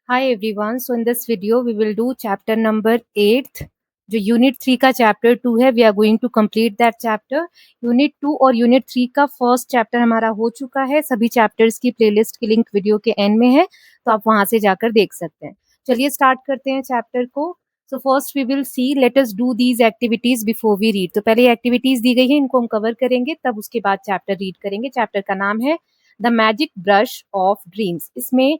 Hi everyone. So in this video we will do chapter number 8th. जो unit 3 का chapter 2 है, we are going to complete that chapter. Unit 2 और unit 3 का first chapter हमारा हो चुका है. सभी चैप्टर्स की प्लेलिस्ट की लिंक वीडियो के एंड में है, तो आप वहां से जाकर देख सकते हैं. चलिए स्टार्ट करते हैं चैप्टर को. So first we will see, let us do these activities before we read. तो पहले एक्टिविटीज दी गई है, इनको हम कवर करेंगे, तब उसके बाद चैप्टर रीड करेंगे. चैप्टर का नाम है the magic brush of dreams. इसमें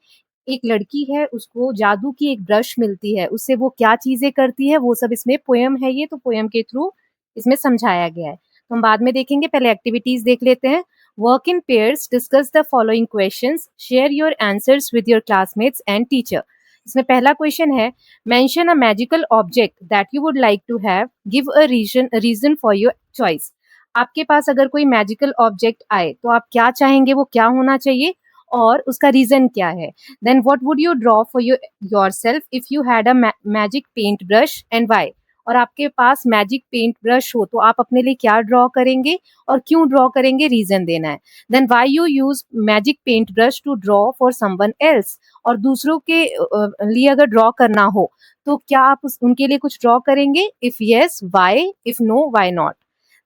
एक लड़की है, उसको जादू की एक ब्रश मिलती है, उससे वो क्या चीजें करती है वो सब इसमें पोयम है. ये तो पोयम के थ्रू इसमें समझाया गया है, तो हम बाद में देखेंगे. पहले एक्टिविटीज देख लेते हैं. Work in pairs, discuss the following questions, share your answers with your classmates and teacher. इसमें पहला क्वेश्चन है, mention a magical object that you would like to have, give a reason for your choice. आपके पास अगर कोई magical object आए तो आप क्या चाहेंगे, वो क्या होना चाहिए और उसका रीजन क्या है. Then what would you draw for yourself if you had a magic paintbrush and why? और आपके पास मैजिक पेंट ब्रश हो तो आप अपने लिए क्या ड्रॉ करेंगे और क्यों ड्रॉ करेंगे, रीजन देना है. Then why you use magic paint brush to draw for someone else. और दूसरों के लिए अगर ड्रॉ करना हो तो क्या आप उनके लिए कुछ ड्रॉ करेंगे. If yes why, if no why not.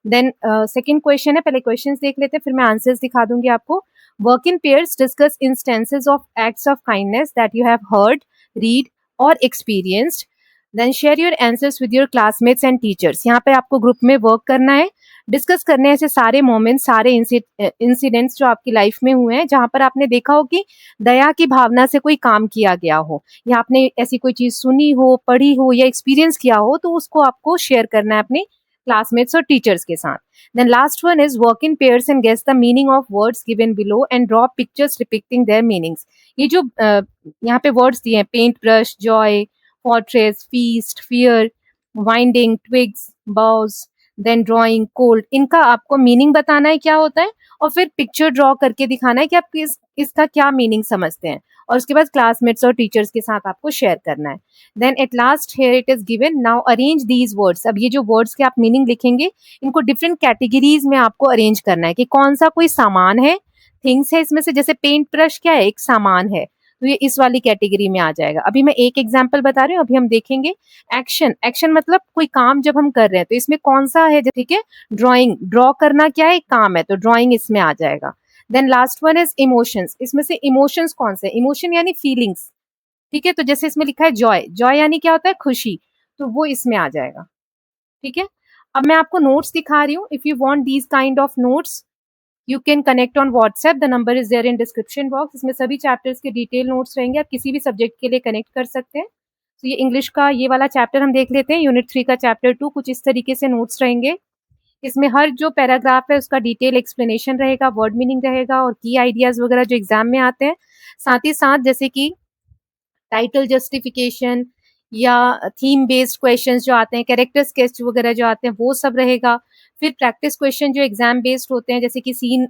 Then second question है, पहले क्वेश्चंस देख लेते हैं फिर मैं आंसर्स दिखा दूंगी आपको. Work in pairs, discuss instances of acts of kindness that you have heard, read or experienced. Then share your answers with your classmates and teachers. यहाँ पे आपको ग्रुप में वर्क करना है, डिस्कस करने हैं ऐसे सारे मोमेंट्स, सारे इंसिडेंट्स जो आपकी लाइफ में हुए हैं, जहाँ पर आपने देखा हो कि दया की भावना से कोई काम किया गया हो, या आपने ऐसी कोई चीज सुनी हो, पढ़ी हो या एक्सपीरियंस किया हो, तो उसको आपको शेयर करना है अपने क्लासमेट्स और टीचर्स के साथ. Then last one is work in pairs and guess the meaning of words given below and draw pictures depicting their meanings. ये जो यहाँ पे वर्ड्स दिए हैं, paint brush, joy, fortress, feast, fear, winding, twigs, boughs, then drawing, cold, इनका आपको meaning बताना है क्या होता है, और फिर पिक्चर ड्रॉ करके दिखाना है कि आप इसका क्या मीनिंग समझते हैं, और उसके बाद क्लासमेट्स और टीचर्स के साथ आपको शेयर करना है. Then at last here it is given, now arrange these words. अब ये जो वर्ड्स के आप मीनिंग लिखेंगे, इनको डिफरेंट कैटेगरीज में आपको अरेंज करना है कि कौन सा कोई सामान है, थिंग्स है इसमें से. जैसे पेंट ब्रश क्या है, एक सामान है, तो ये इस वाली कैटेगरी में आ जाएगा. अभी मैं एक एग्जांपल बता रही हूँ, अभी हम देखेंगे. एक्शन, एक्शन मतलब कोई काम जब हम कर रहे हैं तो इसमें कौन सा है, ठीक है. ड्रॉइंग, ड्रॉ करना क्या है, एक काम है, तो ड्रॉइंग इसमें आ जाएगा. Then last one is emotions. इसमें से इमोशंस कौन से, इमोशन यानी फीलिंग्स, ठीक है. तो जैसे इसमें लिखा है जॉय, जॉय यानी क्या होता है, खुशी, तो वो इसमें आ जाएगा. ठीक है. अब मैं आपको नोट्स दिखा रही हूँ. If you want these kind of notes you can connect on WhatsApp, the number is there in description box. इसमें सभी चैप्टर्स के डिटेल नोट्स रहेंगे, आप किसी भी सब्जेक्ट के लिए कनेक्ट कर सकते हैं. तो ये इंग्लिश का ये वाला चैप्टर हम देख लेते हैं, यूनिट 3 का चैप्टर 2. कुछ इस तरीके से नोट्स रहेंगे. इसमें हर जो पैराग्राफ है उसका डिटेल एक्सप्लेनेशन रहेगा, वर्ड मीनिंग रहेगा और की आइडियाज वगैरह जो एग्जाम में आते हैं. साथ ही साथ जैसे कि टाइटल जस्टिफिकेशन या थीम बेस्ड क्वेश्चंस जो आते हैं, कैरेक्टर स्केच वगैरह जो आते हैं, वो सब रहेगा. फिर प्रैक्टिस क्वेश्चन जो एग्जाम बेस्ड होते हैं, जैसे कि सीन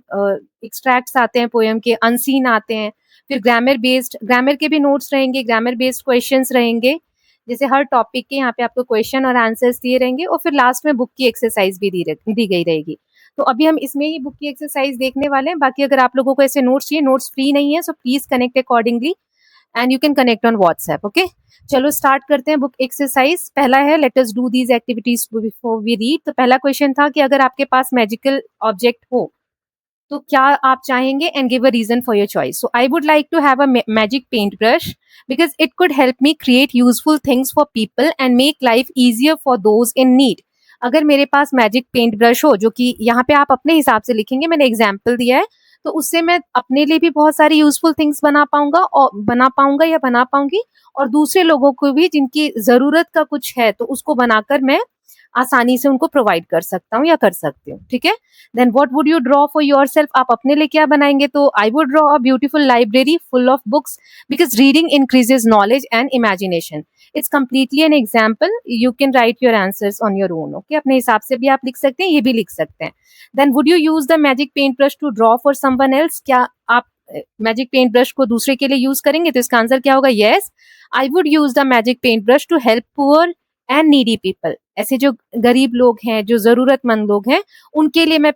एक्सट्रैक्ट्स आते हैं पोएम के, अनसीन आते हैं. फिर ग्रामर बेस्ड, ग्रामर के भी नोट्स रहेंगे, ग्रामर बेस्ड क्वेश्चंस रहेंगे. जैसे हर टॉपिक के यहाँ पे आपको क्वेश्चन और आंसर्स दिए रहेंगे, और फिर लास्ट में बुक की एक्सरसाइज भी दी गई रहेगी. तो अभी हम इसमें ही बुक की एक्सरसाइज देखने वाले हैं. बाकी अगर आप लोगों को ऐसे नोट्स चाहिए, नोट्स फ्री नहीं है, so please connect accordingly and you can connect on WhatsApp. Okay, चलो स्टार्ट करते हैं बुक एक्सरसाइज. पहला है, let us do these activities before we read. तो पहला क्वेश्चन था कि अगर आपके पास मैजिकल ऑब्जेक्ट हो तो क्या आप चाहेंगे, and give a reason for your choice. So I would like to have a magic paint brush because it could help me create useful things for people and make life easier for those in need. अगर मेरे पास magic paint brush हो, जो कि यहाँ पे आप अपने हिसाब से लिखेंगे, मैंने एग्जाम्पल दिया है, तो उससे मैं अपने लिए भी बहुत सारी यूजफुल थिंग्स बना पाऊंगा या बना पाऊंगी, और दूसरे लोगों को भी जिनकी जरूरत का कुछ है तो उसको बनाकर मैं आसानी से उनको प्रोवाइड कर सकता हूँ या कर सकती हूँ. ठीक है. Then what would you draw for yourself, आप अपने लिए क्या बनाएंगे. तो I would draw a beautiful library full of books because reading increases knowledge and imagination. It's completely an example, you can write your answers on your own. Okay, अपने हिसाब से भी आप लिख सकते हैं, ये भी लिख सकते हैं. Then would you use the magic paint brush to draw for someone else, क्या आप मैजिक पेंट ब्रश को दूसरे के लिए यूज करेंगे. तो इसका आंसर क्या होगा, yes, I would use the magic paint brush to help poor and needy people. ऐसे जो गरीब लोग हैं, जो जरूरतमंद लोग हैं, उनके लिए मैं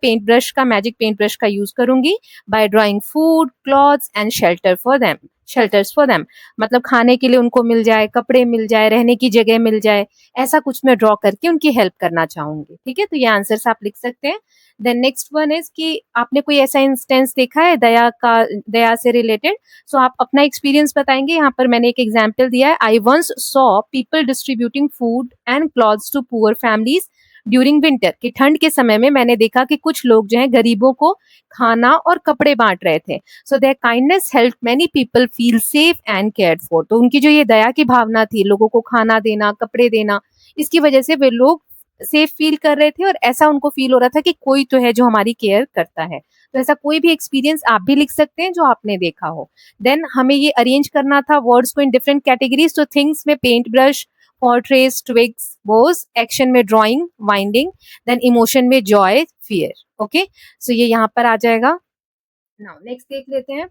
मैजिक पेंट ब्रश का यूज करूंगी bye drawing food, clothes and shelter for them. Shelters for them, मतलब खाने के लिए उनको मिल जाए, कपड़े मिल जाए, रहने की जगह मिल जाए, ऐसा कुछ मैं ड्रॉ करके उनकी हेल्प करना चाहूंगी। ठीक है, तो ये आंसर्स आप लिख सकते हैं। देन नेक्स्ट वन इज कि आपने कोई ऐसा इंस्टेंस देखा है दया का, दया से रिलेटेड, सो आप अपना एक्सपीरियंस बताएंगे। यहाँ पर मैंने एक एग्जाम्पल दिया है, I once saw people distributing food and clothes to poor families during winter, कि ठंड के समय में मैंने देखा कि कुछ लोग जो है गरीबों को खाना और कपड़े बांट रहे थे। So their kindness help many people feel safe and cared for, तो उनकी जो ये दया की भावना थी, लोगों को खाना देना, कपड़े देना, इसकी वजह से वे लोग सेफ फील कर रहे थे और ऐसा उनको फील हो रहा था कि कोई तो है जो हमारी केयर करता है। तो ऐसा कोई भी एक्सपीरियंस आप भी लिख सकते हैं जो आपने देखा हो। देन हमें ये अरेंज करना था वर्ड्स को इन डिफरेंट कैटेगरीज, तो थिंग्स में paint brush, portraits, twigs, bows, action में ड्राइंग, वाइंडिंग, देन इमोशन में जॉय, फियर। ओके, सो ये यहाँ पर आ जाएगा। नाउ नेक्स्ट देख लेते हैं।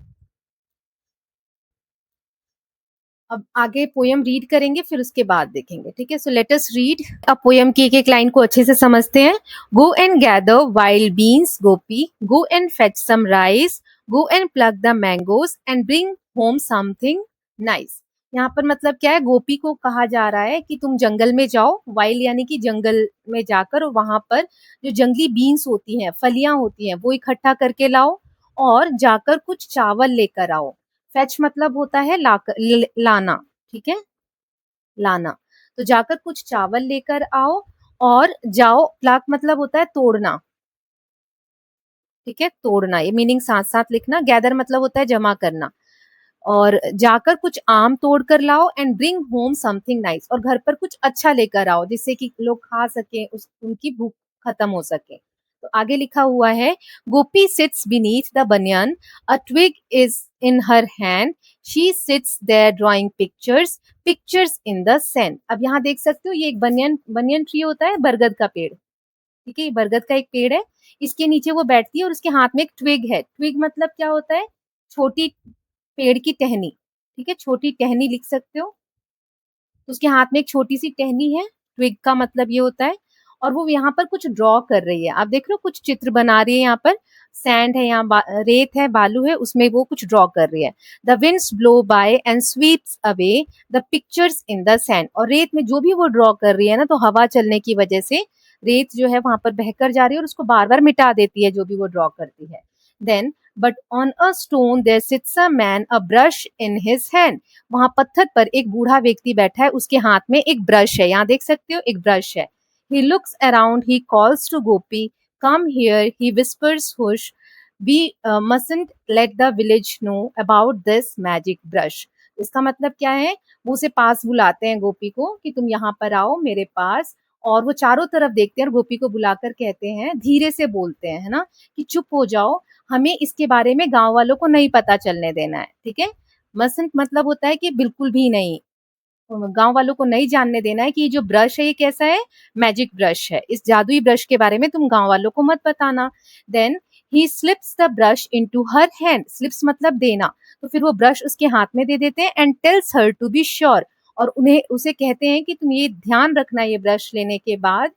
अब आगे पोयम रीड करेंगे, फिर उसके बाद देखेंगे। ठीक है, सो लेट अस रीड अब पोयम की एक एक लाइन को अच्छे से समझते हैं। Go and gather wild beans Gopi, go and fetch some rice, go and plug the mangoes and bring home something nice. यहाँ पर मतलब क्या है, गोपी को कहा जा रहा है कि तुम जंगल में जाओ, वाइल्ड यानी कि जंगल में जाकर, और वहां पर जो जंगली बीन्स होती हैं, फलियां होती हैं, वो इकट्ठा करके लाओ, और जाकर कुछ चावल लेकर आओ। फेच मतलब होता है लाना। ठीक है, लाना। तो जाकर कुछ चावल लेकर आओ और जाओ, प्लग मतलब होता है तोड़ना। ठीक है, तोड़ना, ये मीनिंग साथ साथ लिखना। गैदर मतलब होता है जमा करना। और जाकर कुछ आम तोड़ कर लाओ and bring home something nice, और घर पर कुछ अच्छा लेकर आओ जिससे कि लोग खा सके, उनकी भूख खत्म हो सके। तो आगे लिखा हुआ है, Gopi sits beneath the banyan, a twig is in her hand, she sits there drawing pictures, pictures in the sand. अब यहाँ देख सकते हो, ये एक बनियन बनियन ट्री होता है, बरगद का पेड़। ठीक है, ये बरगद का एक पेड़ है, इसके नीचे वो बैठती है और उसके हाथ में एक ट्विग है। ट्विग मतलब क्या होता है, छोटी पेड़ की टहनी। ठीक है, छोटी टहनी लिख सकते हो। तो उसके हाथ में एक छोटी सी टहनी है, ट्विग का मतलब ये होता है। और वो यहाँ पर कुछ ड्रॉ कर रही है, आप देख रहे हो कुछ चित्र बना रही है। यहाँ पर सैंड है, यहाँ रेत है, बालू है, उसमें वो कुछ ड्रॉ कर रही है। The winds blow by and sweeps away the pictures in the sand, और रेत में जो भी वो ड्रॉ कर रही है ना, तो हवा चलने की वजह से रेत जो है वहां पर बहकर जा रही है और उसको बार बार मिटा देती है जो भी वो ड्रॉ करती है। Then but on a stone there sits a man, a brush in his hand, वहां पत्थर पर एक बूढ़ा व्यक्ति बैठा है, उसके हाथ में एक ब्रश है, यहाँ देख सकते हो एक ब्रश है। He looks around, he calls to Gopi, come here, he whispers hush, we mustn't let the village know about this magic brush. इसका मतलब क्या है, वो उसे पास बुलाते हैं गोपी को कि तुम यहाँ पर आओ मेरे पास, और वो चारों तरफ देखते हैं और गोपी को बुलाकर कहते हैं, धीरे से बोलते हैं, है ना, कि चुप हो जाओ, हमें इसके बारे में गांव वालों को नहीं पता चलने देना है। ठीक है, मसंट मतलब होता है कि बिल्कुल भी नहीं, गांव वालों को नहीं जानने देना है कि ये जो ब्रश है ये कैसा है, मैजिक ब्रश है, इस जादुई ब्रश के बारे में तुम गांव वालों को मत बताना। Then he slips the brush into her hand, slips मतलब देना, तो फिर वो ब्रश उसके हाथ में दे देते हैं। And tells her to be sure, और उन्हें उसे कहते हैं कि तुम ये ध्यान रखना ये ब्रश लेने के बाद,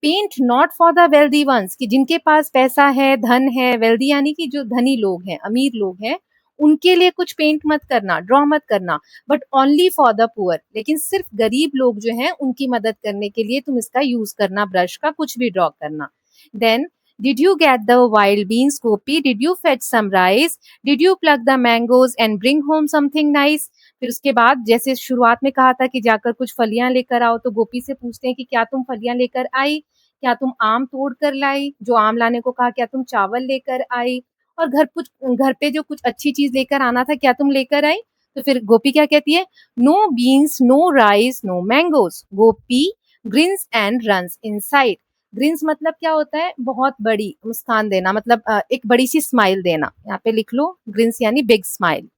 paint not for the wealthy ones, कि जिनके पास पैसा है, धन है, वेल्दी यानी कि जो धनी लोग हैं, अमीर लोग हैं, उनके लिए कुछ पेंट मत करना, ड्रॉ मत करना, but only for the poor, लेकिन सिर्फ गरीब लोग जो हैं उनकी मदद करने के लिए तुम इसका यूज करना, ब्रश का कुछ भी ड्रॉ करना। Then did you get the wild beans Gopi, did you fetch some rice, did you plug the mangoes and bring home something nice. फिर उसके बाद जैसे शुरुआत में कहा था कि जाकर कुछ फलियां लेकर आओ, तो गोपी से पूछते हैं कि क्या तुम फलियां लेकर आई, क्या तुम आम तोड़ कर लाई, जो आम लाने को कहा, क्या तुम चावल लेकर आई, और घर पे जो कुछ अच्छी चीज लेकर आना था, क्या तुम लेकर आई। तो फिर गोपी क्या कहती है, no beans, no rice, no mangoes, Gopi grins and runs inside. Grins मतलब क्या होता है, बहुत बड़ी मुस्कान देना, मतलब एक बड़ी सी स्माइल देना, यहाँ पे लिख लो, ग्रिन्स यानी बिग स्माइल।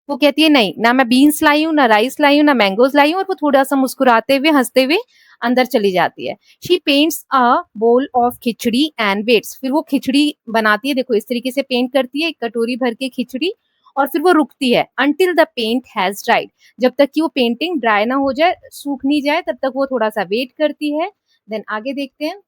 वो कहती है नहीं, ना मैं बीन्स लाई हूँ, ना राइस लाई हूँ, ना मैंगोज लाई हूँ, और वो थोड़ा सा मुस्कुराते हुए, हंसते हुए अंदर चली जाती है। She paints a bowl of khichdi and weights, फिर वो खिचड़ी बनाती है, देखो इस तरीके से पेंट करती है, एक कटोरी भर के खिचड़ी, और फिर वो रुकती है, until the paint has dried, जब तक कि वो पेंटिंग ड्राई ना हो जाए, सूख नहीं जाए, तब तक वो थोड़ा सा वेट करती है। देन आगे देखते हैं।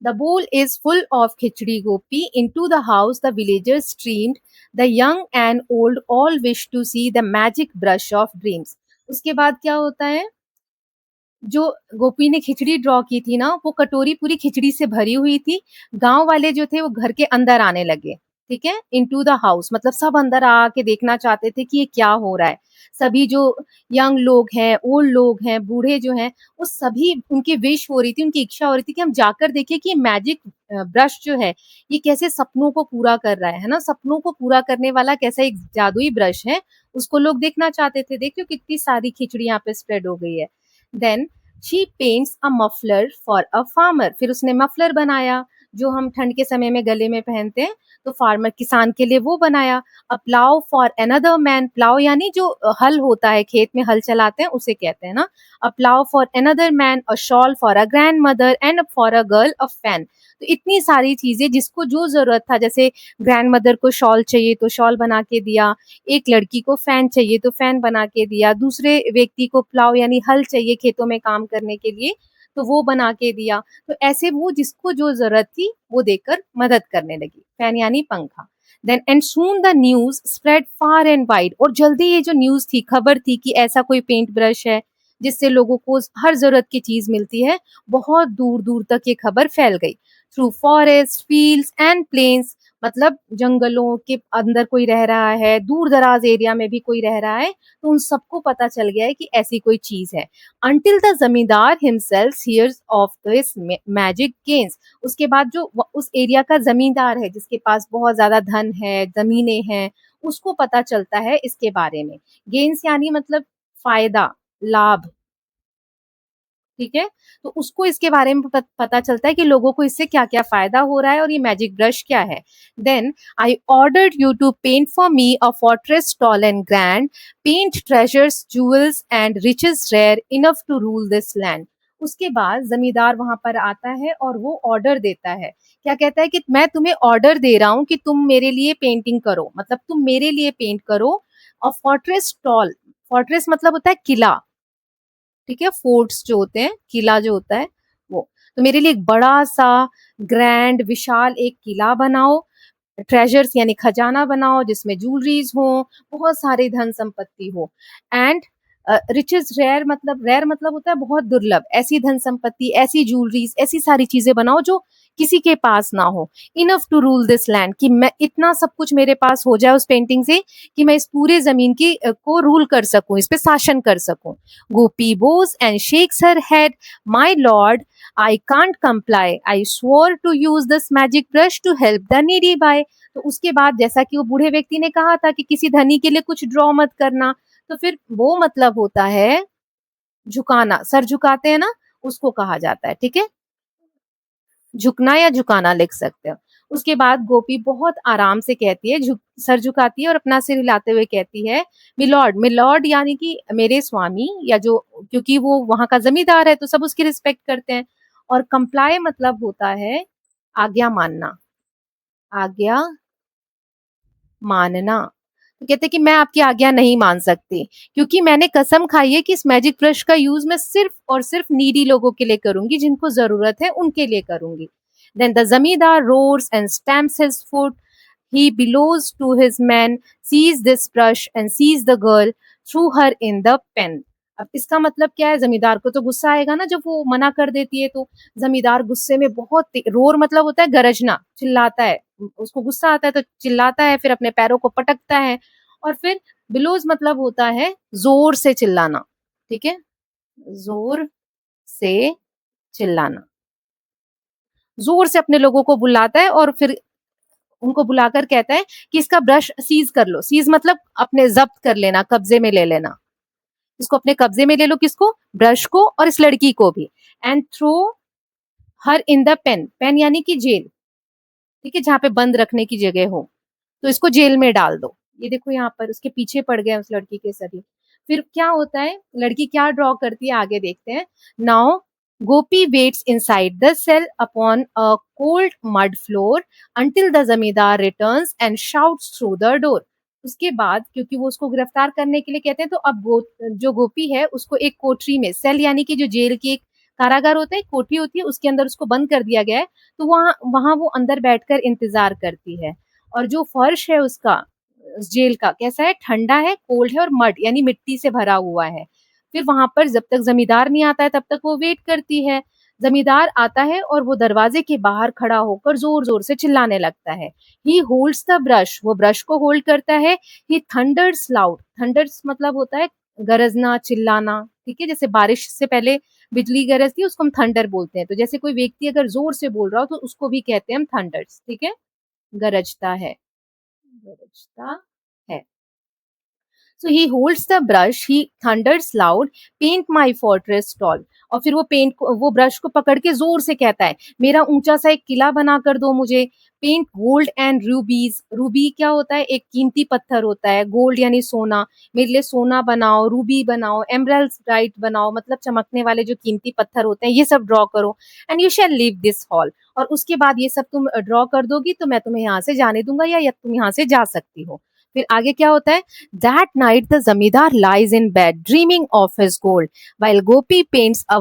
The bowl is full of khichdi, Gopi. Into the house the villagers streamed. The young and old all wished to see the magic brush of dreams. उसके बाद क्या होता है, जो गोपी ने खिचड़ी ड्रॉ की थी ना, वो कटोरी पूरी खिचड़ी से भरी हुई थी। गाँव वाले जो थे वो घर के अंदर आने लगे, ठीक है? इनटू द हाउस मतलब सब अंदर आके देखना चाहते थे कि ये क्या हो रहा है। सभी जो यंग लोग हैं, ओल्ड लोग हैं, बूढ़े जो हैं, वो सभी उनकी विश हो रही थी, उनकी इच्छा हो रही थी कि हम जाकर देखें कि ये मैजिक ब्रश जो है, ये कैसे सपनों को पूरा कर रहा है ना? सपनों को पूरा करने वाला कैसा एक जादुई ब्रश है, उसको लोग देखना चाहते थे। देखिए कितनी सारी खिचड़ी यहाँ पे स्प्रेड हो गई है। Then she paints a muffler for a farmer, फिर उसने मफलर बनाया जो हम ठंड के समय में गले में पहनते हैं, तो फार्मर किसान के लिए वो बनाया। A plough for another man, plough यानी जो हल होता है, खेत में हल चलाते हैं उसे कहते हैं ना। A plough for another man, a shawl for a grandmother and for a girl a fan. तो इतनी सारी चीजें जिसको जो जरूरत था, जैसे ग्रैंड मदर को शॉल चाहिए तो शॉल बना के दिया, एक लड़की को फैन चाहिए तो फैन बना के दिया, दूसरे व्यक्ति को प्लाव यानी हल चाहिए खेतों में काम करने के लिए, तो वो बना के दिया। तो ऐसे वो जिसको जो ज़रूरत थी, वो देकर मदद करने लगी। फैन यानी पंखा। Then and soon the news spread far and wide, और जल्दी ये जो न्यूज़ थी, खबर थी कि ऐसा कोई पेंट ब्रश है, जिससे लोगों को हर ज़रूरत की चीज़ मिलती है, बहुत दूर-दूर तक ये खबर फैल गई। Through forest, fields and plains, मतलब जंगलों के अंदर कोई रह रहा है, दूर-दराज एरिया में भी कोई रह रहा है, तो उन सबको पता चल गया है कि ऐसी कोई चीज़ है। Until the ज़मींदार himself hears of this magic gains, उसके बाद जो उस एरिया का ज़मींदार है, जिसके पास बहुत ज़्यादा धन है, ज़मीनें हैं, उसको पता चलता है इसके बारे में। गेन्स यानी मतलब फ़ायदा, लाभ। ठीक है? तो उसको इसके बारे में पता चलता है कि लोगों को इससे क्या-क्या फ़ायदा हो रहा है और ये मैजिक ब्रश क्या है। Then I ordered you to paint for me a fortress tall and grand, paint treasures, jewels and riches rare enough to rule this land. उसके बाद ज़मींदार वहाँ पर आता है और वो ऑर्डर देता है। क्या कहता है कि मैं तुम्हें ऑर्डर दे रहा हूँ कि तुम मेरे लिए पेंटिंग करो, मतलब तुम मेरे लिए पेंट करो अ फोर्ट्रेस टॉल, फोर्ट्रेस मतलब होता है किला। ठीक है? फोर्ट्स जो होते हैं, किला जो होता है वो। तो मेरे लिए एक बड़ा-सा ग्रैंड विशाल एक किला बनाओ, ट्रेजर्स यानी खजाना बनाओ जिसमें ज्वेलरीज़ हो, बहुत सारी धन संपत्ति हो, एंड रिचेस रेयर मतलब होता है बहुत दुर्लभ, ऐसी धन संपत्ति, ऐसी ज्वेलरीज़, ऐसी सारी चीज़ें बनाओ जो किसी के पास ना हो। Enough to rule this land, कि मैं इतना सब कुछ मेरे पास हो जाए उस पेंटिंग से कि मैं इस पूरे ज़मीन की को रूल कर सकूँ, इस पे शासन कर सकूँ। Gopi bows and shakes her head. My lord, I can't comply. I swore to use this magic brush to help the needy by. तो उसके बाद जैसा कि वो बूढ़े व्यक्ति ने कहा था कि किसी धनी के लिए कुछ ड्रॉ मत करना, तो फिर वो मतलब होता है झुकाना, सर झुकाते हैं ना, उसको कहा जाता है। ठीक है? झुकना या झुकाना लिख सकते हो। उसके बाद गोपी बहुत आराम से कहती है, सर झुकाती है और अपना सिर हिलाते हुए कहती है, मिलॉर्ड, मिलॉर्ड यानी कि मेरे स्वामी, या जो, क्योंकि वो वहां का जमींदार है तो सब उसकी रिस्पेक्ट करते हैं। और कंप्लाई मतलब होता है आज्ञा मानना, आज्ञा मानना। तो कहते हैं कि मैं आपकी आज्ञा नहीं मान सकती, क्योंकि मैंने कसम खाई है कि इस मैजिक ब्रश का यूज मैं सिर्फ और सिर्फ नीडी लोगों के लिए करूंगी, जिनको जरूरत है उनके लिए करूंगी। देन द जमींदार roars and stamps his foot. He bellows to his men, sees this brush and sees the girl, threw her in the pen. अब इसका मतलब क्या है, जमींदार को तो गुस्सा आएगा ना जब वो मना कर देती है तो। जमींदार गुस्से में बहुत रोर मतलब होता है गरजना, चिल्लाता है, उसको गुस्सा आता है तो चिल्लाता है, फिर अपने पैरों को पटकता है। और फिर बिलोज मतलब होता है जोर से चिल्लाना। ठीक है? जोर से चिल्लाना, जोर से अपने लोगों को बुलाता है और फिर उनको बुलाकर कहता है कि इसका ब्रश सीज कर लो। सीज मतलब अपने जब्त कर लेना, कब्जे में ले लेना। इसको अपने कब्जे में ले लो, किसको? ब्रश को और इस लड़की को भी। And throw her in the pen, pen यानी कि जेल। ठीक है? जहाँ पे बंद रखने की जगह हो, तो इसको जेल में डाल दो। ये देखो यहाँ पर उसके पीछे पड़ गए उस लड़की के सभी। फिर क्या होता है, लड़की क्या ड्रॉ करती है आगे देखते हैं। Now Gopi waits inside the cell upon a cold mud floor until the zamindar returns and shouts through the door. उसके बाद क्योंकि वो उसको गिरफ्तार करने के लिए कहते हैं, तो अब जो गोपी है उसको एक कोठरी में, सेल यानी कि जो जेल की एक कारागार होता है, कोठी होती है, उसके अंदर उसको बंद कर दिया गया है, तो वहाँ वहाँ वो अंदर बैठकर इंतजार करती है। और जो फर्श है उसका जेल का कैसा है, ठंडा है, कोल्ड है और मड यानी मिट्टी से भरा हुआ है। फिर वहां पर जब तक जमींदार नहीं आता है तब तक वो वेट करती है। जमींदार आता है और वो दरवाजे के बाहर खड़ा होकर जोर जोर से चिल्लाने लगता है। ही होल्ड्स द ब्रश, वो ब्रश को होल्ड करता है। ही थंडर्स लाउड, थंडर्स मतलब होता है गरजना, चिल्लाना, ठीक है, जैसे बारिश से पहले बिजली गरजती है उसको हम थंडर बोलते हैं। तो जैसे कोई व्यक्ति अगर जोर से बोल रहा हो तो उसको भी कहते हैं हम थंडर्स, ठीक है, गरजता है, गरजता है। So he holds the brush, he thunders loud, paint my fortress tall. और फिर वो पेंट को, वो ब्रश को पकड़ के जोर से कहता है, मेरा ऊंचा सा एक किला बना कर दो मुझे। Paint gold and rubies, ruby क्या होता है, एक कीमती पत्थर होता है, गोल्ड यानी सोना, मेरे लिए सोना बनाओ, रूबी बनाओ, एमरल्ड ब्राइट बनाओ, मतलब चमकने वाले जो कीमती पत्थर होते हैं ये सब ड्रॉ करो। And you shall leave this hall, और उसके बाद ये सब तुम ड्रॉ कर दोगी तो मैं तुम्हें यहाँ से जाने दूंगा, या तुम यहाँ से जा सकती हो। फिर आगे क्या होता है, that night the zamidar lies in bed dreaming of his gold while Gopi paints a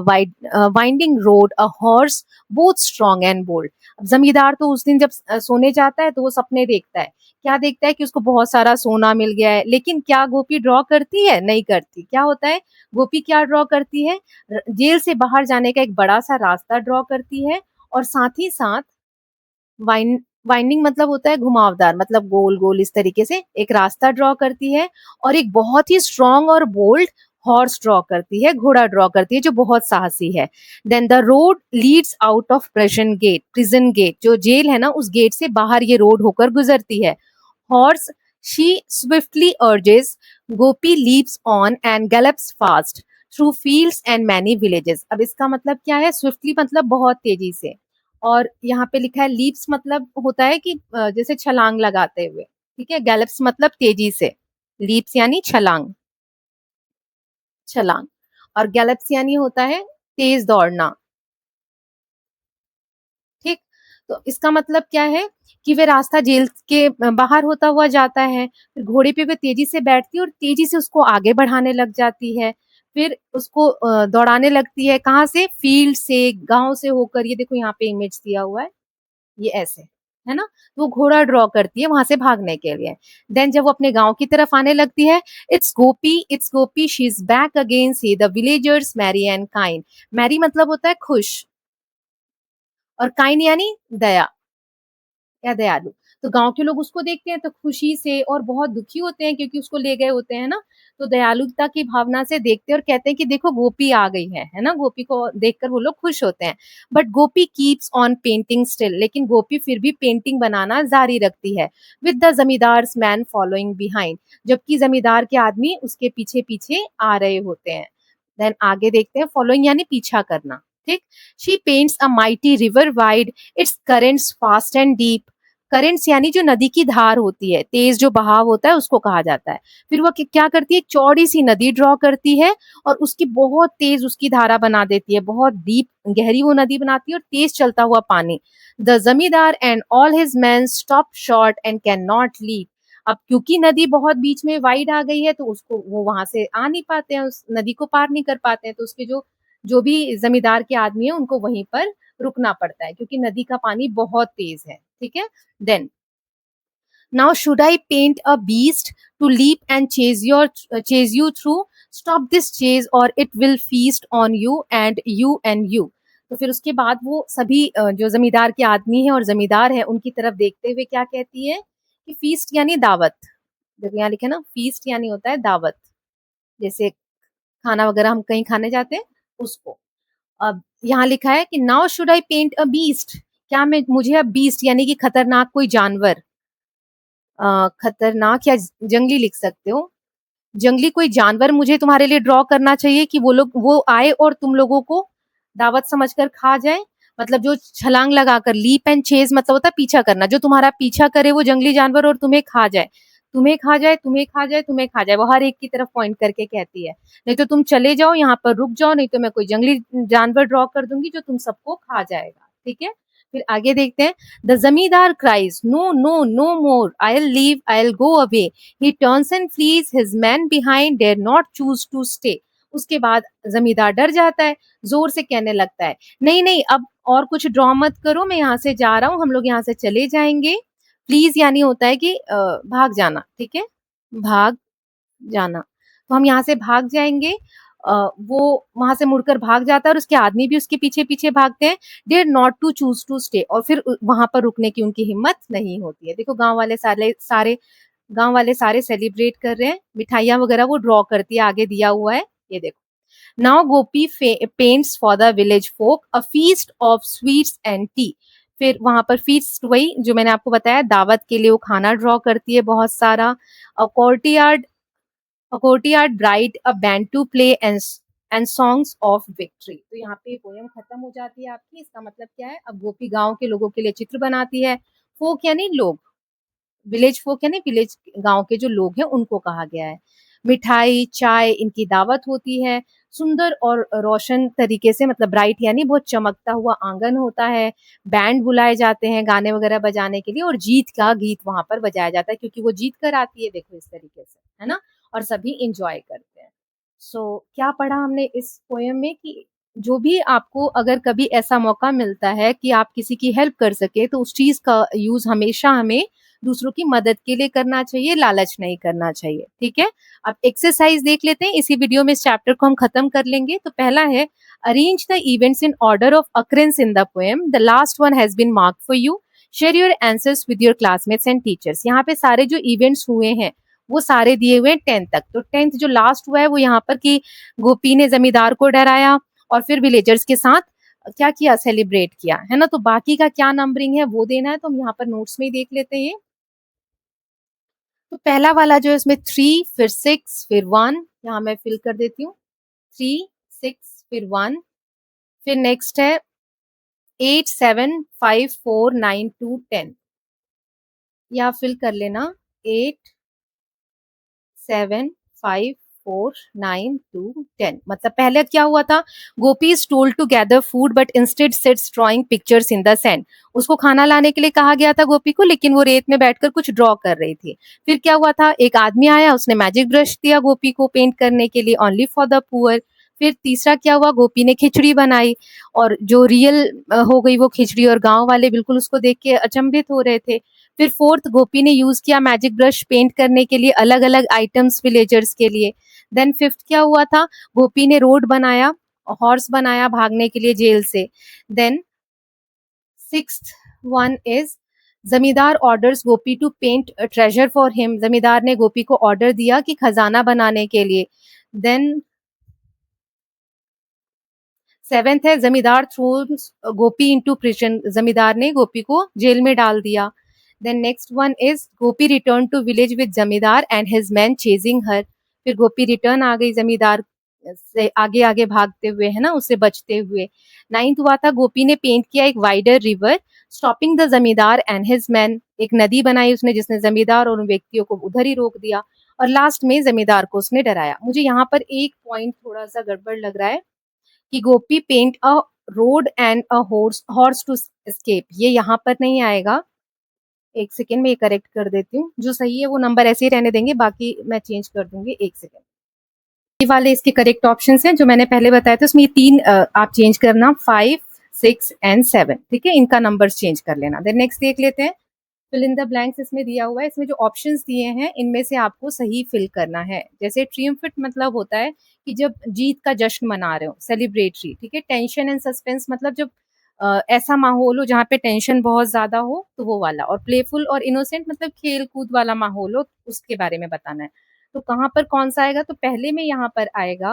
winding road, a horse both strong and bold। अब जमींदार तो उस दिन जब सोने जाता है तो वो सपने देखता है। क्या देखता है कि उसको बहुत सारा सोना मिल गया है, लेकिन क्या गोपी ड्रॉ करती है, नहीं करती। क्या होता है, गोपी क्या ड्रॉ करती है, जेल से बाहर जाने का एक बड़ा सा रास्ता ड्रॉ करती है, और साथ ही साथ वाइंडिंग मतलब होता है घुमावदार, मतलब गोल गोल इस तरीके से एक रास्ता ड्रॉ करती है, और एक बहुत ही स्ट्रॉन्ग और बोल्ड हॉर्स ड्रॉ करती है, घोड़ा ड्रॉ करती है जो बहुत साहसी है। Then the road leads out of prison gate, जो जेल है ना उस गेट से बाहर ये रोड होकर गुजरती है। Horse she swiftly urges, Gopi leaps on and gallops fast through fields and many villages. अब इसका मतलब क्या है, स्विफ्टली मतलब बहुत तेजी से, और यहाँ पे लिखा है लीप्स मतलब होता है कि जैसे छलांग लगाते हुए, ठीक है, गैलप्स मतलब तेजी से, लीप्स यानी छलांग, छलांग, और गैलप्स यानी होता है तेज दौड़ना, ठीक। तो इसका मतलब क्या है कि वे रास्ता जेल के बाहर होता हुआ जाता है, फिर घोड़े पे वे तेजी से बैठती है और तेजी से उसको आगे बढ़ाने लग जाती है। फिर उसको दौड़ाने लगती है, कहाँ से, फील्ड से, गांव से होकर, ये देखो यहाँ पे इमेज दिया हुआ है, ये ऐसे है ना, वो घोड़ा ड्रॉ करती है वहां से भागने के लिए। देन जब वो अपने गांव की तरफ आने लगती है, it's Gopi she is back again, see the villagers merry and kind. Merry मतलब होता है खुश, और काइंड यानी दया या दयालु। तो गांव के लोग उसको देखते हैं तो खुशी से, और बहुत दुखी होते हैं क्योंकि उसको ले गए होते हैं ना, तो दयालुता की भावना से देखते हैं और कहते हैं कि देखो गोपी आ गई है ना, गोपी को देखकर वो लोग खुश होते हैं। But Gopi keeps on painting still, लेकिन गोपी फिर भी पेंटिंग बनाना जारी रखती है, with the zamindars man following behind, जबकि जमींदार के आदमी उसके पीछे पीछे आ रहे होते हैं। देन आगे देखते हैं, फॉलोइंग यानी पीछा करना, ठीक। She paints a mighty river wide, it's currents fast and deep. Currents यानी जो नदी की धार होती है, तेज जो बहाव होता है उसको कहा जाता है। फिर वो क्या करती है, एक चौड़ी सी नदी ड्रॉ करती है और उसकी बहुत तेज उसकी धारा बना देती है, बहुत डीप गहरी वो नदी बनाती है और तेज चलता हुआ पानी। द जमींदार and all his man stop short and can not leave. अब क्योंकि नदी बहुत बीच में वाइड आ गई है तो उसको वो वहां से आ नहीं पाते हैं, उस नदी को पार नहीं कर पाते हैं, तो उसके जो जो भी जमींदार के आदमी है उनको वहीं पर रुकना पड़ता है क्योंकि नदी का पानी बहुत तेज है, ठीक है। Then now should I paint a beast to leap and chase you through? Stop this chase or it will feast on you and you and you। तो फिर उसके बाद वो सभी जो जमींदार के आदमी है और जमींदार है उनकी तरफ देखते हुए क्या कहती है कि फीस्ट यानी दावत। देखो यहाँ लिखा है ना, फीस्ट यानी होता है दावत, जैसे खाना वगैरह हम कहीं खाने जाते हैं उसको। अब यहाँ लिखा है कि now should I paint a beast, क्या मैं मुझे अब बीस्ट यानी कि खतरनाक कोई जानवर, खतरनाक या जंगली लिख सकते हो, जंगली कोई जानवर मुझे तुम्हारे लिए ड्रॉ करना चाहिए कि वो आए और तुम लोगों को दावत समझकर खा जाए। मतलब जो छलांग लगाकर, लीप एंड चेज मतलब होता है पीछा करना, जो तुम्हारा पीछा करे वो जंगली जानवर और तुम्हें खा जाए, तुम्हें खा जाए, तुम्हें खा जाए, तुम्हें खा जाए, वो हर एक की तरफ पॉइंट करके कहती है। नहीं तो तुम चले जाओ, यहाँ पर रुक जाओ, नहीं तो मैं कोई जंगली जानवर ड्रॉ कर दूंगी जो तुम सबको खा जाएगा, ठीक है। फिर आगे देखते हैं, the zamindar cries no no no more, I will leave, I will go away. He turns and flees, his men behind dare not choose to stay। उसके बाद जमींदार डर जाता है, जोर से कहने लगता है, नहीं नहीं अब और कुछ ड्रॉ मत करो, मैं यहाँ से जा रहा हूँ, हम लोग यहाँ से चले जाएंगे, प्लीज, यानी होता है कि भाग जाना, ठीक है, भाग जाना, तो हम यहाँ से भाग जाएंगे। वो वहां से मुड़कर भाग जाता है और उसके आदमी भी उसके पीछे पीछे भागते हैं। There not to choose to stay, और फिर वहां पर रुकने की उनकी हिम्मत नहीं होती है। देखो गांव वाले सारे सेलिब्रेट कर रहे हैं, मिठाइयां वगैरह वो ड्रॉ करती है, आगे दिया हुआ है, ये देखो। Now Gopi paints for the village folk a feast of sweets and T. फिर वहां पर फीस्ट, वही जो मैंने आपको बताया, दावत के लिए वो खाना ड्रॉ करती है बहुत सारा। अ courtyard A courtyard bride, a band to play and songs of victory। तो यहाँ पे पोयम खत्म हो जाती है आपकी। इसका मतलब क्या है, अब गोपी गांव के लोगों के लिए चित्र बनाती है। फोक यानी लोग, विलेज फोक यानी विलेज गांव के जो लोग हैं उनको कहा गया है। मिठाई चाय इनकी दावत होती है। सुंदर और रोशन तरीके से, मतलब ब्राइट यानी बहुत चमकता हुआ आंगन होता है। बैंड बुलाए जाते हैं गाने वगैरह बजाने के लिए, और जीत का गीत वहां पर बजाया जाता है क्योंकि वो जीत कर आती है, देखो इस तरीके से, है ना, और सभी इंजॉय करते हैं। क्या पढ़ा हमने इस पोयम में कि जो भी आपको अगर कभी ऐसा मौका मिलता है कि आप किसी की हेल्प कर सके, तो उस चीज का यूज हमेशा हमें दूसरों की मदद के लिए करना चाहिए, लालच नहीं करना चाहिए, ठीक है। अब एक्सरसाइज देख लेते हैं, इसी वीडियो में इस चैप्टर को हम खत्म कर लेंगे। तो पहला है, arrange the events in order of occurrence in the poem, the last one has been marked for you, share your answers with your classmates and teachers. यहाँ पे सारे जो इवेंट्स हुए हैं वो सारे दिए हुए हैं 10 तक। तो 10th जो लास्ट हुआ है वो यहाँ पर कि गोपी ने जमींदार को डराया और फिर विलेजर्स के साथ क्या किया, सेलिब्रेट किया, है ना। तो बाकी का क्या नंबरिंग है वो देना है, तो हम यहाँ पर नोट्स में ही देख लेते हैं। तो पहला वाला जो है इसमें 3 फिर 6 फिर 1, यहाँ मैं फिल कर देती हूँ, 3 6 फिर 1। फिर नेक्स्ट है 8 7 5 4 9 2 10, या फिल कर लेना 8 7 5 4 9 2 10। मतलब पहले क्या हुआ था, Gopi is told to gather food but instead sits drawing pictures in the sand. उसको खाना लाने के लिए कहा गया था गोपी को, लेकिन वो रेत में बैठकर कुछ ड्रॉ कर रही थी। फिर क्या हुआ था, एक आदमी आया, उसने मैजिक ब्रश दिया गोपी को पेंट करने के लिए, ओनली फॉर द पुअर। फिर तीसरा क्या हुआ, गोपी ने खिचड़ी बनाई, और जो रियल हो गई वो खिचड़ी, और गांव वाले बिल्कुल उसको देख के अचंभित हो रहे थे। फिर फोर्थ, गोपी ने यूज किया मैजिक ब्रश पेंट करने के लिए अलग अलग आइटम्स विलेजर्स के लिए। देन फिफ्थ क्या हुआ था, गोपी ने रोड बनाया, हॉर्स बनाया भागने के लिए जेल से। Then sixth one is, zamindar orders Gopi to paint treasure for him. जमींदार ने गोपी को ऑर्डर दिया कि खजाना बनाने के लिए। देन सेवेंथ है, जमींदार थ्रोन्स गोपी इनटू प्रिजन। जमींदार ने गोपी को जेल में डाल दिया। Then next one is, Gopi return to village with zamindar and his man chasing her. फिर गोपी रिटर्न आ गई जमींदार से आगे आगे भागते हुए, है ना, उससे बचते हुए। नाइन्थ हुआ था, गोपी ने पेंट किया एक वाइडर रिवर स्टॉपिंग द जमींदार एंड हिज मैन। एक नदी बनाई उसने जिसने जमींदार और उन व्यक्तियों को उधर ही रोक दिया। और लास्ट में जमींदार को उसने डराया। मुझे यहाँ पर एक पॉइंट थोड़ा सा गड़बड़ लग रहा है कि Gopi paint a road and a horse to escape, ये यहाँ पर नहीं आएगा। एक सेकेंड में ये करेक्ट कर देती हूँ, जो सही है वो नंबर ऐसे ही रहने देंगे, बाकी मैं चेंज कर दूंगी, एक सेकेंड। ये वाले इसके करेक्ट ऑप्शन हैं जो मैंने पहले बताया था, उसमें ये तीन आप चेंज करना, 5 6 एंड 7, ठीक है, इनका नंबर चेंज कर लेना। देन नेक्स्ट देख लेते हैं, फिल इन द ब्लैंक्स इसमें दिया हुआ है। इसमें जो ऑप्शंस दिए हैं इनमें से आपको सही फिल करना है। जैसे ट्रियम्फिट मतलब होता है कि जब जीत का जश्न मना रहे हो, सेलिब्रेटरी, ठीक है। टेंशन एंड सस्पेंस मतलब जब ऐसा माहौल हो जहाँ पे टेंशन बहुत ज्यादा हो, तो वो वाला। और प्लेफुल और इनोसेंट मतलब खेल कूद वाला माहौल हो, उसके बारे में बताना है। तो कहाँ पर कौन सा आएगा, तो पहले में यहाँ पर आएगा,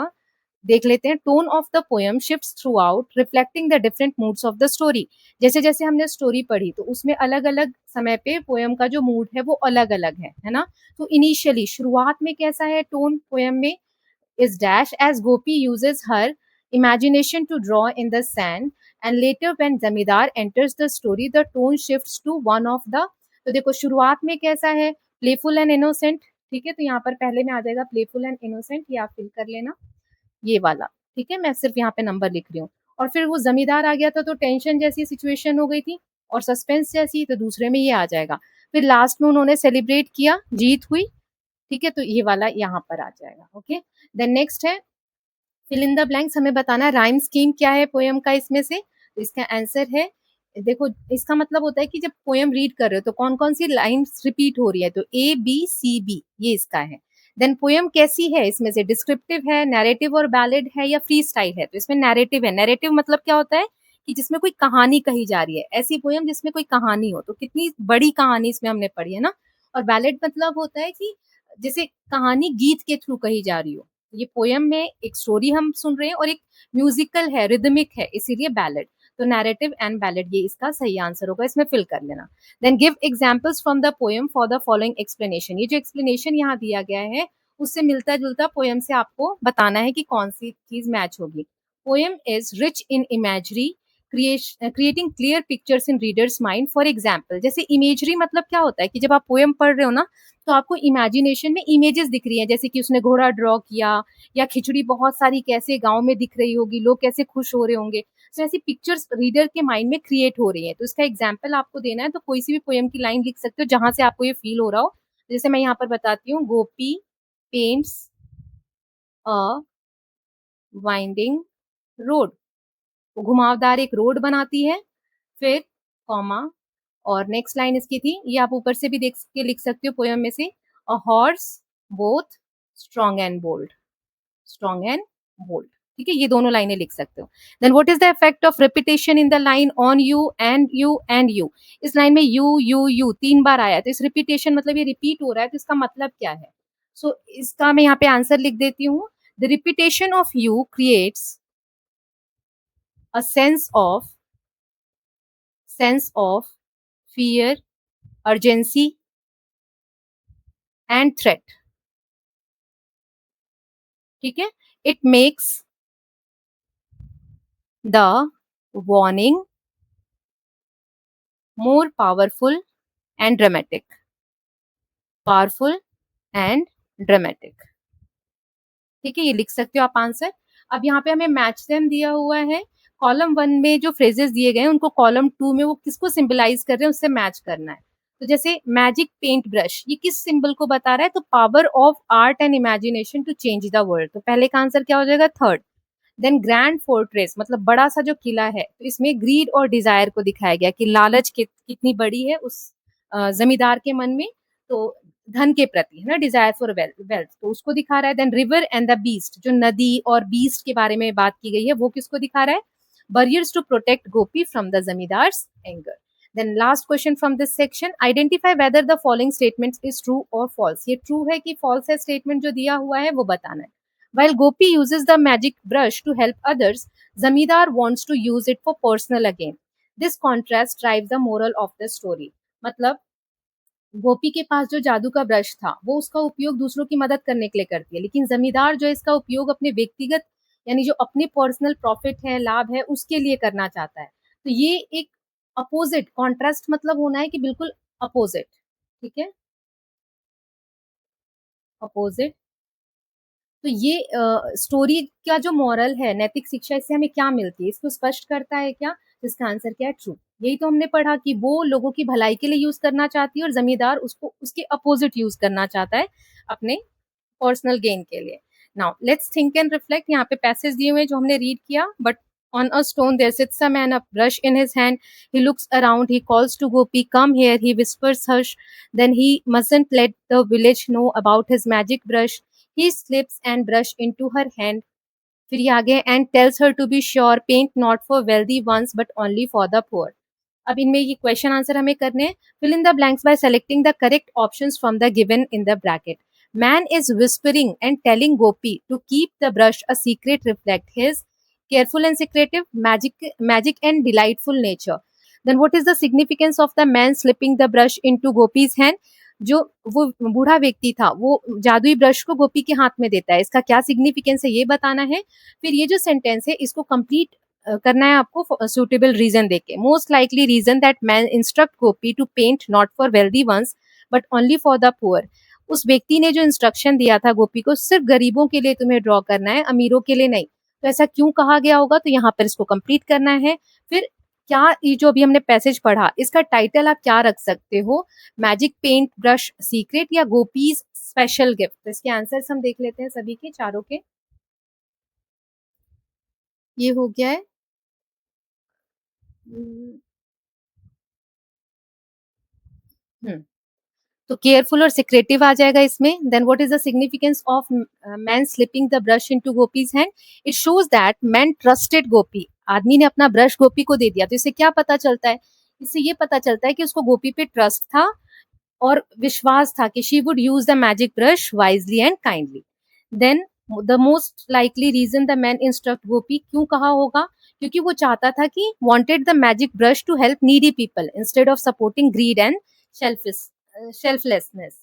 देख लेते हैं, tone of the poem shifts through out reflecting the different moods of the story. जैसे जैसे हमने स्टोरी पढ़ी तो उसमें अलग अलग समय पे पोयम का जो मूड है वो अलग अलग है ना। तो इनिशियली शुरुआत में कैसा है टोन पोयम में, is dash as Gopi uses her imagination to draw in the sand, and later when Zamidar enters the story the tone shifts to one of the। तो देखो शुरुआत में कैसा है, प्लेफुल एंड इनोसेंट, ठीक है। तो यहाँ पर पहले में आ जाएगा प्लेफुल एंड इनोसेंट, ये आप फिल कर लेना, ये वाला, ठीक है। मैं सिर्फ यहाँ पे नंबर लिख रही हूँ। और फिर वो जमींदार आ गया था तो टेंशन जैसी सिचुएशन हो गई थी, और सस्पेंस जैसी, तो दूसरे में ये आ जाएगा। फिर लास्ट में उन्होंने सेलिब्रेट किया, जीत हुई, ठीक है, तो ये वाला यहाँ पर आ जाएगा। ओके, देन नेक्स्ट है फिल इन द ब्लैंक्स हमें बताना राइम स्कीम क्या है पोएम का इसमें से। तो इसका आंसर है, देखो इसका मतलब होता है कि जब पोएम रीड कर रहे हो तो कौन कौन सी लाइन्स रिपीट हो रही है, तो ए बी सी बी ये इसका है। देन पोएम कैसी है, इसमें से डिस्क्रिप्टिव है, नैरेटिव और बैलेड है या फ्री स्टाइल है, तो इसमें नैरेटिव है। नैरेटिव मतलब क्या होता है कि जिसमें कोई कहानी कही जा रही है, ऐसी पोएम जिसमें कोई कहानी हो, तो कितनी बड़ी कहानी इसमें हमने पढ़ी है ना। और बैलेड मतलब होता है कि जैसे कहानी गीत के थ्रू कही जा रही हो। ये पोयम में एक स्टोरी हम सुन रहे हैं और एक म्यूजिकल है, रिदमिक है, इसीलिए बैलेड। तो नैरेटिव एंड बैलेड ये इसका सही आंसर होगा, इसमें फिल कर लेना। Then give examples from the poem for the following explanation. ये जो एक्सप्लेनेशन यहाँ दिया गया है उससे मिलता जुलता पोएम से आपको बताना है कि कौन सी चीज मैच होगी। Poem is rich in imagery, creating clear pictures in readers mind. For example, जैसे इमेजरी मतलब क्या होता है कि जब आप पोएम पढ़ रहे हो ना तो आपको इमेजिनेशन में इमेजेस दिख रही हैं, जैसे कि उसने घोड़ा ड्रॉ किया या खिचड़ी बहुत सारी कैसे गांव में दिख रही होगी, लोग कैसे खुश हो रहे होंगे। तो ऐसी पिक्चर्स रीडर के माइंड में क्रिएट हो रही है। तो इसका एग्जाम्पल आपको देना है, तो कोई सी भी पोएम की लाइन लिख सकते हो जहां से आपको ये फील हो रहा हो। जैसे मैं यहाँ पर बताती हूँ, गोपी पेंट्स अ वाइंडिंग रोड, घुमावदार एक रोड बनाती है। फिर कॉमा, और नेक्स्ट लाइन इसकी थी, ये आप ऊपर से भी देख के लिख सकते हो पोएम में से, a horse both strong and bold, strong and bold. ठीक है, ये दोनों लाइनें लिख सकते हो। Then what is the effect of repetition in the line on you and you and you. इस लाइन में यू तीन बार आया, तो इस रिपीटेशन मतलब ये रिपीट हो रहा है, तो इसका मतलब क्या है। सो इसका मैं यहाँ पे आंसर लिख देती हूँ। The repetition of you creates a sense of fear, urgency and threat। ठीक है, it makes the warning more powerful and dramatic। ठीक है, ये लिख सकते हो आप आंसर। अब यहाँ पे हमें मैच देम दिया हुआ है। कॉलम 1 में जो फ्रेजेस दिए गए हैं उनको कॉलम 2 में वो किसको सिंबलाइज कर रहे हैं उससे मैच करना है। तो जैसे मैजिक पेंट ब्रश, ये किस सिंबल को बता रहा है, तो power of art and imagination to change the world. तो पहले का आंसर क्या हो जाएगा, थर्ड। देन ग्रैंड फोर्ट्रेस मतलब बड़ा सा जो किला है, तो इसमें ग्रीड और डिजायर को दिखाया गया कि लालच कितनी बड़ी है उस जमींदार के मन में, तो धन के प्रति है ना, डिजायर फॉर वेल्थ, तो उसको दिखा रहा है। Then river and the beast, जो नदी और बीस्ट के बारे में बात की गई है वो किसको दिखा रहा है, barriers to protect Gopi from the Zamidar's anger। Then last question from this section, identify whether the following statement is true or false। ये true है कि false है, statement जो दिया हुआ है वो बताना है। While Gopi uses the magic brush to help others, Zamidar wants to use it for personal gain। This contrast drives the moral of the story। मतलब गोपी के पास जो जादू का ब्रश था वो उसका उपयोग दूसरों की मदद करने के लिए करती है, लेकिन जमींदार जो है इसका उपयोग अपने व्यक्तिगत यानी जो अपने पर्सनल प्रॉफिट है, लाभ है, उसके लिए करना चाहता है। तो ये एक अपोजिट कॉन्ट्रास्ट मतलब होना है कि बिल्कुल अपोजिट। ठीक है, अपोजिट। तो ये स्टोरी का जो मॉरल है, नैतिक शिक्षा, इससे हमें क्या मिलती है, इसको स्पष्ट करता है क्या। इसका आंसर क्या है, ट्रू। यही तो हमने पढ़ा कि वो लोगों की भलाई के लिए यूज करना चाहती है और जमींदार उसको उसके अपोजिट यूज करना चाहता है अपने पर्सनल गेन के लिए। Now let's think and reflect. यहाँ पे पैसेज दिए हुए हैं जो हमने रीड किया। But on a stone there sits a man, a brush in his hand. He looks around, he calls to Gopi, come here. He whispers, hush. Then he mustn't let the village know about his magic brush. He slips and brush into her hand. फिर ये आगे and tells her to be sure, paint not for wealthy ones but only for the poor। अब इनमें ये question answer हमें करने हैं। Fill in the blanks by selecting the correct options from the given in the bracket. Man is whispering and telling Gopi to keep the brush a secret, reflect his careful and secretive magic and delightful nature। Then what is the significance of the man slipping the brush into Gopi's hand? जो वो बूढ़ा व्यक्ति था वो जादुई brush को गोपी के हाथ में देता है, इसका क्या सिग्निफिकेंस है ये बताना है। फिर ये जो सेंटेंस है इसको कंप्लीट करना है आपको सुटेबल रीजन देके। Most likely reason that man instruct Gopi to paint not for wealthy ones but only for the poor. उस व्यक्ति ने जो इंस्ट्रक्शन दिया था गोपी को, सिर्फ गरीबों के लिए तुम्हें ड्रॉ करना है, अमीरों के लिए नहीं। तो ऐसा क्यों कहा गया होगा, तो यहाँ पर इसको कंप्लीट करना है। फिर क्या ये जो अभी हमने पैसेज पढ़ा इसका टाइटल आप क्या रख सकते हो, मैजिक पेंट ब्रश सीक्रेट या गोपीज स्पेशल गिफ्ट। तो इसके आंसर्स हम देख लेते हैं सभी के चारों के। ये हो गया है। हम्म, तो केयरफुल और सिक्रेटिव आ जाएगा इसमें। Then what is the significance of man slipping the brush into Gopi's hand? It shows that man trusted Gopi. आदमी ने अपना ब्रश गोपी को दे दिया, तो इससे क्या पता चलता है? इससे ये पता चलता है कि उसको गोपी पे ट्रस्ट था और विश्वास था कि she would use the magic brush wisely and kindly. Then the most likely reason the man instruct Gopi, क्यों कहा होगा? क्योंकि वो चाहता था कि wanted the magic brush to help needy people instead of supporting greed and selflessness.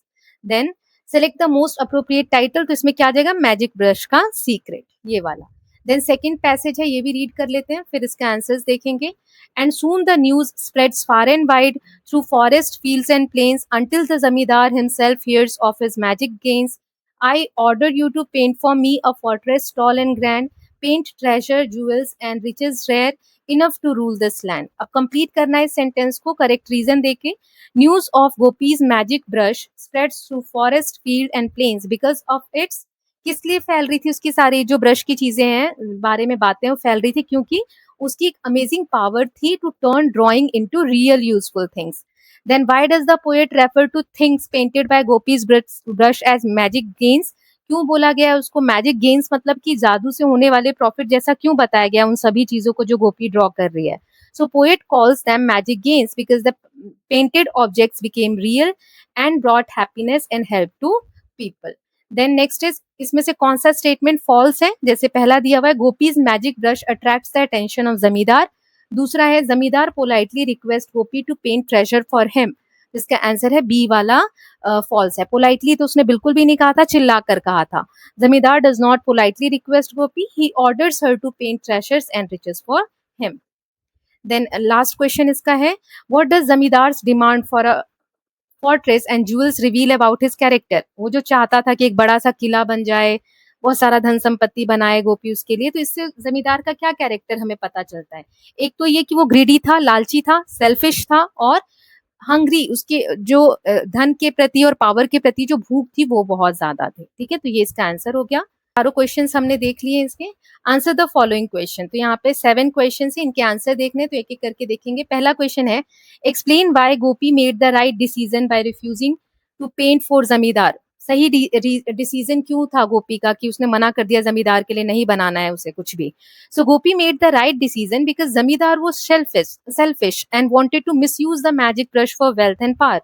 Then select the most appropriate title, तो इसमें क्या आ जाएगा? मैजिक ब्रश का सीक्रेट, ये वाला। देन सेकेंड पैसेज है, ये भी रीड कर लेते हैं, फिर इसके आंसर्स देखेंगे। And soon the news spreads far and wide through forest, fields, and plains until the zamidar himself hears of his magic gains. I order you to paint for me a fortress tall and grand, paint treasure, jewels, and riches rare enough to rule this land. अब complete करना है sentence को correct reason देके। News of Gopi's magic brush spreads through forest, field and plains because of its. किस लिए फैल रही थी उसकी सारी जो ब्रश की चीजें हैं बारे में बातें, वो फैल रही थी क्योंकि उसकी एक अमेजिंग पावर थी to turn drawing into real useful things. Then why does the poet refer to things painted by Gopi's brush as magic gains? क्यों बोला गया है उसको मैजिक गेन्स, मतलब कि जादू से होने वाले प्रॉफिट जैसा क्यों बताया गया उन सभी चीजों को जो गोपी ड्रॉ कर रही है? So poet calls them magic gains because the painted objects became real and brought happiness and help to people. Then next is, इसमें से कौन सा स्टेटमेंट फॉल्स है? जैसे पहला दिया हुआ है Gopi's magic brush attracts the attention of zamindar. दूसरा है zamindar politely request Gopi to paint treasure for him. इसका आंसर है बी वाला फॉल्स है। पोलाइटली तो उसने बिल्कुल भी नहीं कहा था, चिल्ला कर कहा था। Zamindar does not politely request Gopi, he orders her to paint treasures and riches for him. Then last question इसका है, what does zamindar's demand for a fortress and jewels reveal about his character? वो जो चाहता था कि एक बड़ा सा किला बन जाए, बहुत सारा धन संपत्ति बनाए गोपी उसके लिए, तो इससे जमींदार का क्या कैरेक्टर हमें पता चलता है? एक तो ये कि वो ग्रीडी था, लालची था, सेल्फिश था, और हंग्री, उसके जो धन के प्रति और पावर के प्रति जो भूख थी वो बहुत ज्यादा थी। ठीक है, तो ये इसका आंसर हो गया। चारों क्वेश्चंस हमने देख लिए इसके। आंसर द फॉलोइंग क्वेश्चन, तो यहाँ पे 7 क्वेश्चन है, इनके आंसर देखने तो एक एक करके देखेंगे। पहला क्वेश्चन है, explain why Gopi made the right decision by refusing to paint for zamindar. सही डिसीजन क्यों था गोपी का कि उसने मना कर दिया जमींदार के लिए नहीं बनाना है उसे कुछ भी? So Gopi made the right decision because Zamidar was selfish and wanted to misuse the magic brush for wealth and power.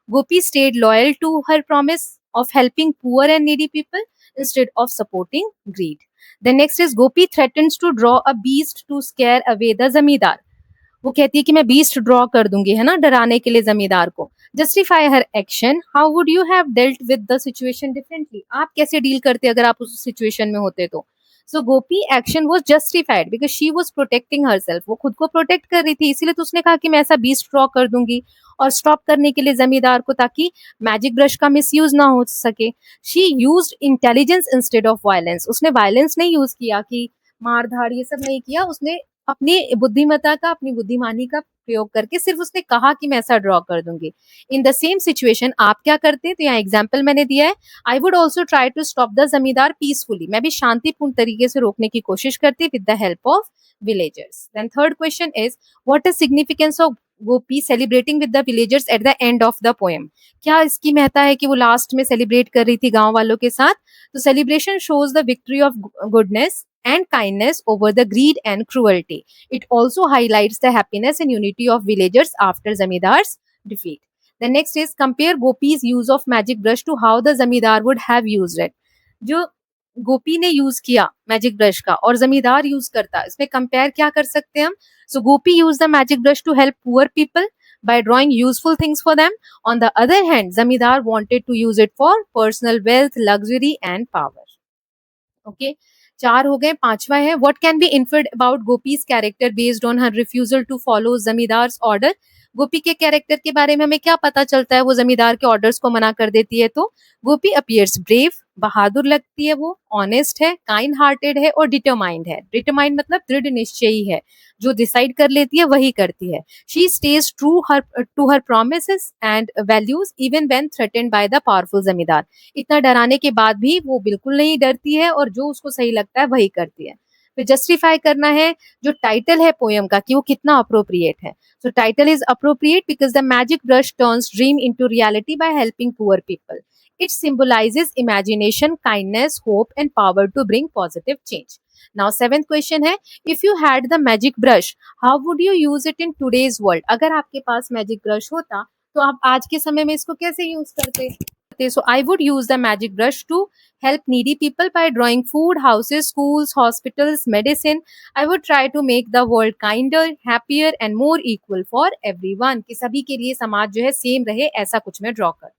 Gopi stayed loyal to her promise of helping poor and needy people instead of supporting greed. The next is Gopi threatens to draw a beast to scare away the Zamidar. वो कहती है कि मैं beast draw कर दूंगी, है ना, डराने के लिए जमींदार को। Justify her action, how would you have dealt with the situation differently? आप कैसे डील करते अगर आप उस सिचुएशन में होते तो? So Gopi action was justified because she was protecting herself. वो खुद को प्रोटेक्ट कर रही थी, इसीलिए तो उसने कहा कि मैं ऐसा बीस्ट ड्रॉ कर दूंगी, और स्टॉप करने के लिए जमींदार को, ताकि मैजिक ब्रश का मिसयूज ना हो सके। She used intelligence instead of violence. उसने वायलेंस नहीं यूज किया कि मार धाड़ ये सब नहीं किया, उसने अपनी बुद्धिमत्ता का, अपनी बुद्धिमानी का प्रयोग करके सिर्फ उसने कहा कि मैं ऐसा ड्रॉ कर दूंगी। इन द सेम सिचुएशन आप क्या करते हैं? तो यहाँ एग्जाम्पल मैंने दिया है, I would also try to stop the zamindar peacefully. मैं भी शांतिपूर्ण तरीके से रोकने की कोशिश करती with the help of villagers. Then third question is, what is significance of Gopi celebrating with the villagers at the end of the poem? क्या इसकी महत्ता है कि वो लास्ट में सेलिब्रेट कर रही थी गांव वालों के साथ? तो celebration shows the victory of goodness and kindness over the greed and cruelty. It also highlights the happiness and unity of villagers after Zamindar's defeat. The next is, compare Gopi's use of magic brush to how the Zamindar would have used it. जो गोपी ने use किया magic brush का और जमींदार use करता, इसमें compare क्या कर सकते हैं हम? So Gopi use the magic brush to help poor people by drawing useful things for them. On the other hand, Zamindar wanted to use it for personal wealth, luxury and power. Okay, 4 हो गए। पांचवा है, what can be inferred about Gopi's character based on her refusal to follow zamindar's order? Gopi के character के बारे में हमें क्या पता चलता है वो जमींदार के ऑर्डर्स को मना कर देती है तो? गोपी अपीयर्स ब्रेव, बहादुर लगती है, वो ऑनेस्ट है, काइंड हार्टेड है और डिटरमाइंड है। डिटरमाइंड मतलब दृढ़ निश्चयी है, जो डिसाइड कर लेती है वही करती है। She stays true her to her promises and values even when threatened by the powerful zamindar. इतना डराने के बाद भी वो बिल्कुल नहीं डरती है और जो उसको सही लगता है वही करती है। फिर जस्टिफाई करना है जो टाइटल है पोयम का कि वो कितना अप्रोप्रिएट है. सो title is appropriate because the magic brush turns dream into reality by helping poor people. It symbolizes imagination, kindness, hope, and power to bring positive change. Now, seventh question है, if you had the magic brush, how would you use it in today's world? अगर आपके पास magic brush होता, तो आप आज के समय में इसको कैसे use करते? So, I would use the magic brush to help needy people by drawing food, houses, schools, hospitals, medicine. I would try to make the world kinder, happier, and more equal for everyone. कि सभी के लिए समाज जो है same रहे, ऐसा कुछ मैं ड्रॉ करती.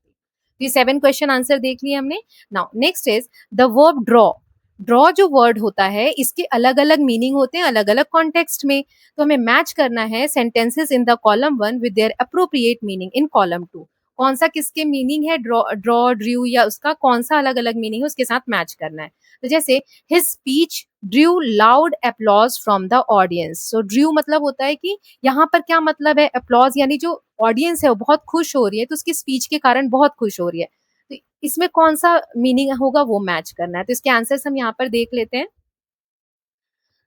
ये 7 क्वेश्चन आंसर देख लिए हमने. Now next is the verb draw. Draw जो वर्ड होता है इसके अलग अलग मीनिंग होते हैं अलग अलग कॉन्टेक्स्ट में. तो हमें मैच करना है sentences in the column 1 with their appropriate meaning in column 2. कौन सा किसके मीनिंग है, ड्रॉ ड्रॉ ड्रू या उसका कौन सा अलग अलग मीनिंग है उसके साथ मैच करना है. तो जैसे his speech Drew loud applause from the audience. So Drew मतलब होता है कि यहाँ पर क्या मतलब है, अप्लॉज यानी जो ऑडियंस है वो बहुत खुश हो रही है तो उसकी स्पीच के कारण बहुत खुश हो रही है. तो इसमें कौन सा मीनिंग होगा वो मैच करना है. तो इसके आंसर्स हम यहाँ पर देख लेते हैं.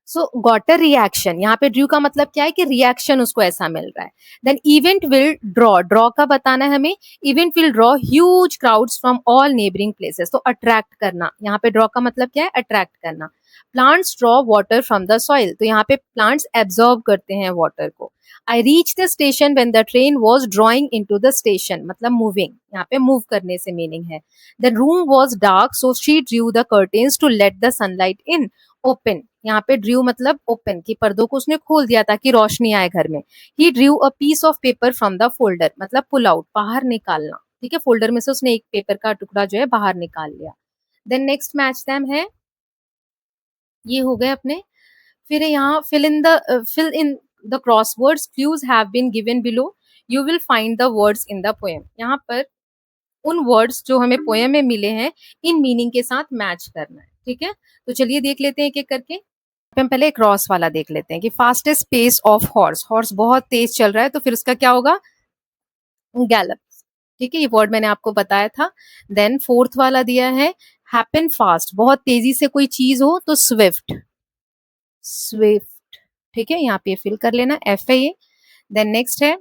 सो गॉट अ रिएक्शन, यहाँ पे ड्रू का मतलब क्या है कि रिएक्शन उसको ऐसा मिल रहा है. Then event will draw, draw का बताना है हमें. Event will draw huge crowds from all neighbouring places. तो अट्रैक्ट करना, यहाँ पे ड्रॉ का मतलब क्या है, अट्रैक्ट करना. Plants draw water from the soil. तो यहाँ पे प्लांट्स एब्जॉर्ब करते हैं वाटर को. I reach the station when the train was drawing into the station, मतलब मूविंग, यहाँ पे मूव करने से मीनिंग है. The room was dark so she drew the curtains to let the sunlight in. Open, यहाँ पे Drew मतलब open, की पर्दों को उसने खोल दिया ताकि रोशनी आए घर में. He drew a piece of paper from the folder, मतलब पुल आउट, बाहर निकालना. ठीक है, फोल्डर में से उसने एक पेपर का टुकड़ा जो है बाहर निकाल लिया. देन नेक्स्ट मैच देम है, ये हो गए अपने. फिर यहाँ fill in the crosswords, clues have been given below, you will find the words in the poem. यहाँ पर उन वर्ड्स जो हमें पोएम में मिले हैं इन मीनिंग के साथ मैच करना है. ठीक है, तो चलिए देख लेते हैं एक एक करके. हम पहले क्रॉस वाला देख लेते हैं कि fastest pace of horse. Horse बहुत तेज चल रहा है तो फिर उसका क्या होगा, गैलप. ठीक है, ये वर्ड मैंने आपको बताया था. देन फोर्थ वाला दिया है हैपन फास्ट, बहुत तेजी से कोई चीज हो तो स्विफ्ट. स्विफ्ट, ठीक है, यहाँ पे फिल कर लेना, एफ है ये. देन नेक्स्ट है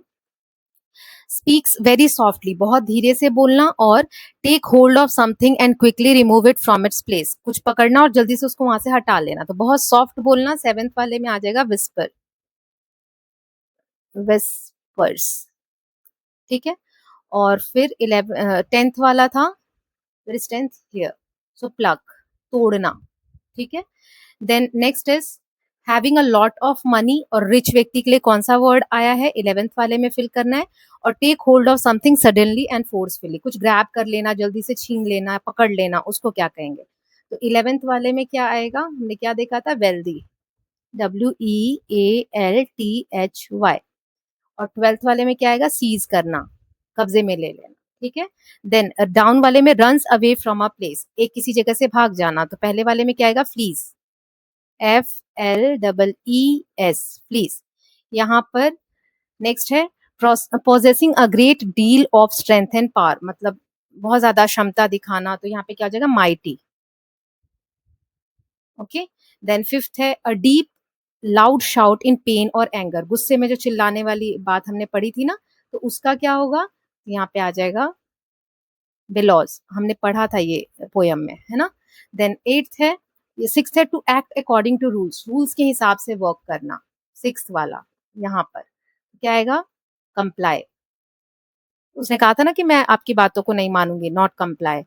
स्पीक्स वेरी सॉफ्टली, बहुत धीरे से बोलना. और take hold of something and quickly remove it from its place, कुछ पकड़ना और जल्दी से उसको वहां से हटा लेना. तो बहुत सॉफ्ट बोलना. 7th वाले में आ जाएगा विस्पर, विस्पर्स. ठीक है, और फिर 10th वाला था, फिर 10th हियर, सो प्लग, तोड़ना. ठीक है, then next is having a lot of money, और रिच व्यक्ति के लिए कौन सा वर्ड आया है 11th वाले में फिल करना है. और take hold of something suddenly and forcefully, कुछ ग्रैब कर लेना, जल्दी से छीन लेना, पकड़ लेना, उसको क्या कहेंगे. तो 11th वाले में क्या आएगा, हमने क्या देखा था, वेल्दी, WEALTHY. और 12th वाले में क्या आएगा, सीज करना, कब्जे में ले लेना. ठीक है, देन डाउन वाले में runs away from a place, एक किसी जगह से भाग जाना. तो पहले वाले में क्या आएगा, फ्लीज, FLEES, प्लीज. यहाँ पर नेक्स्ट है possessing a great deal of strength and power, मतलब बहुत ज्यादा क्षमता दिखाना. तो यहाँ पे क्या हो जाएगा, माइटी. ओके, देन 5th है a deep loud shout in pen और एंगर, गुस्से में जो चिल्लाने वाली बात हमने पढ़ी थी ना, तो उसका क्या होगा, यहाँ पे आ जाएगा बेलॉज, हमने पढ़ा था ये पोयम में, है ना. देन 8th है, ये 6th है to act according to rules, rules के हिसाब से वर्क करना. 6th वाला यहाँ पर क्या आएगा, कंप्लाई. उसने कहा था ना कि मैं आपकी बातों को नहीं मानूंगी, not comply.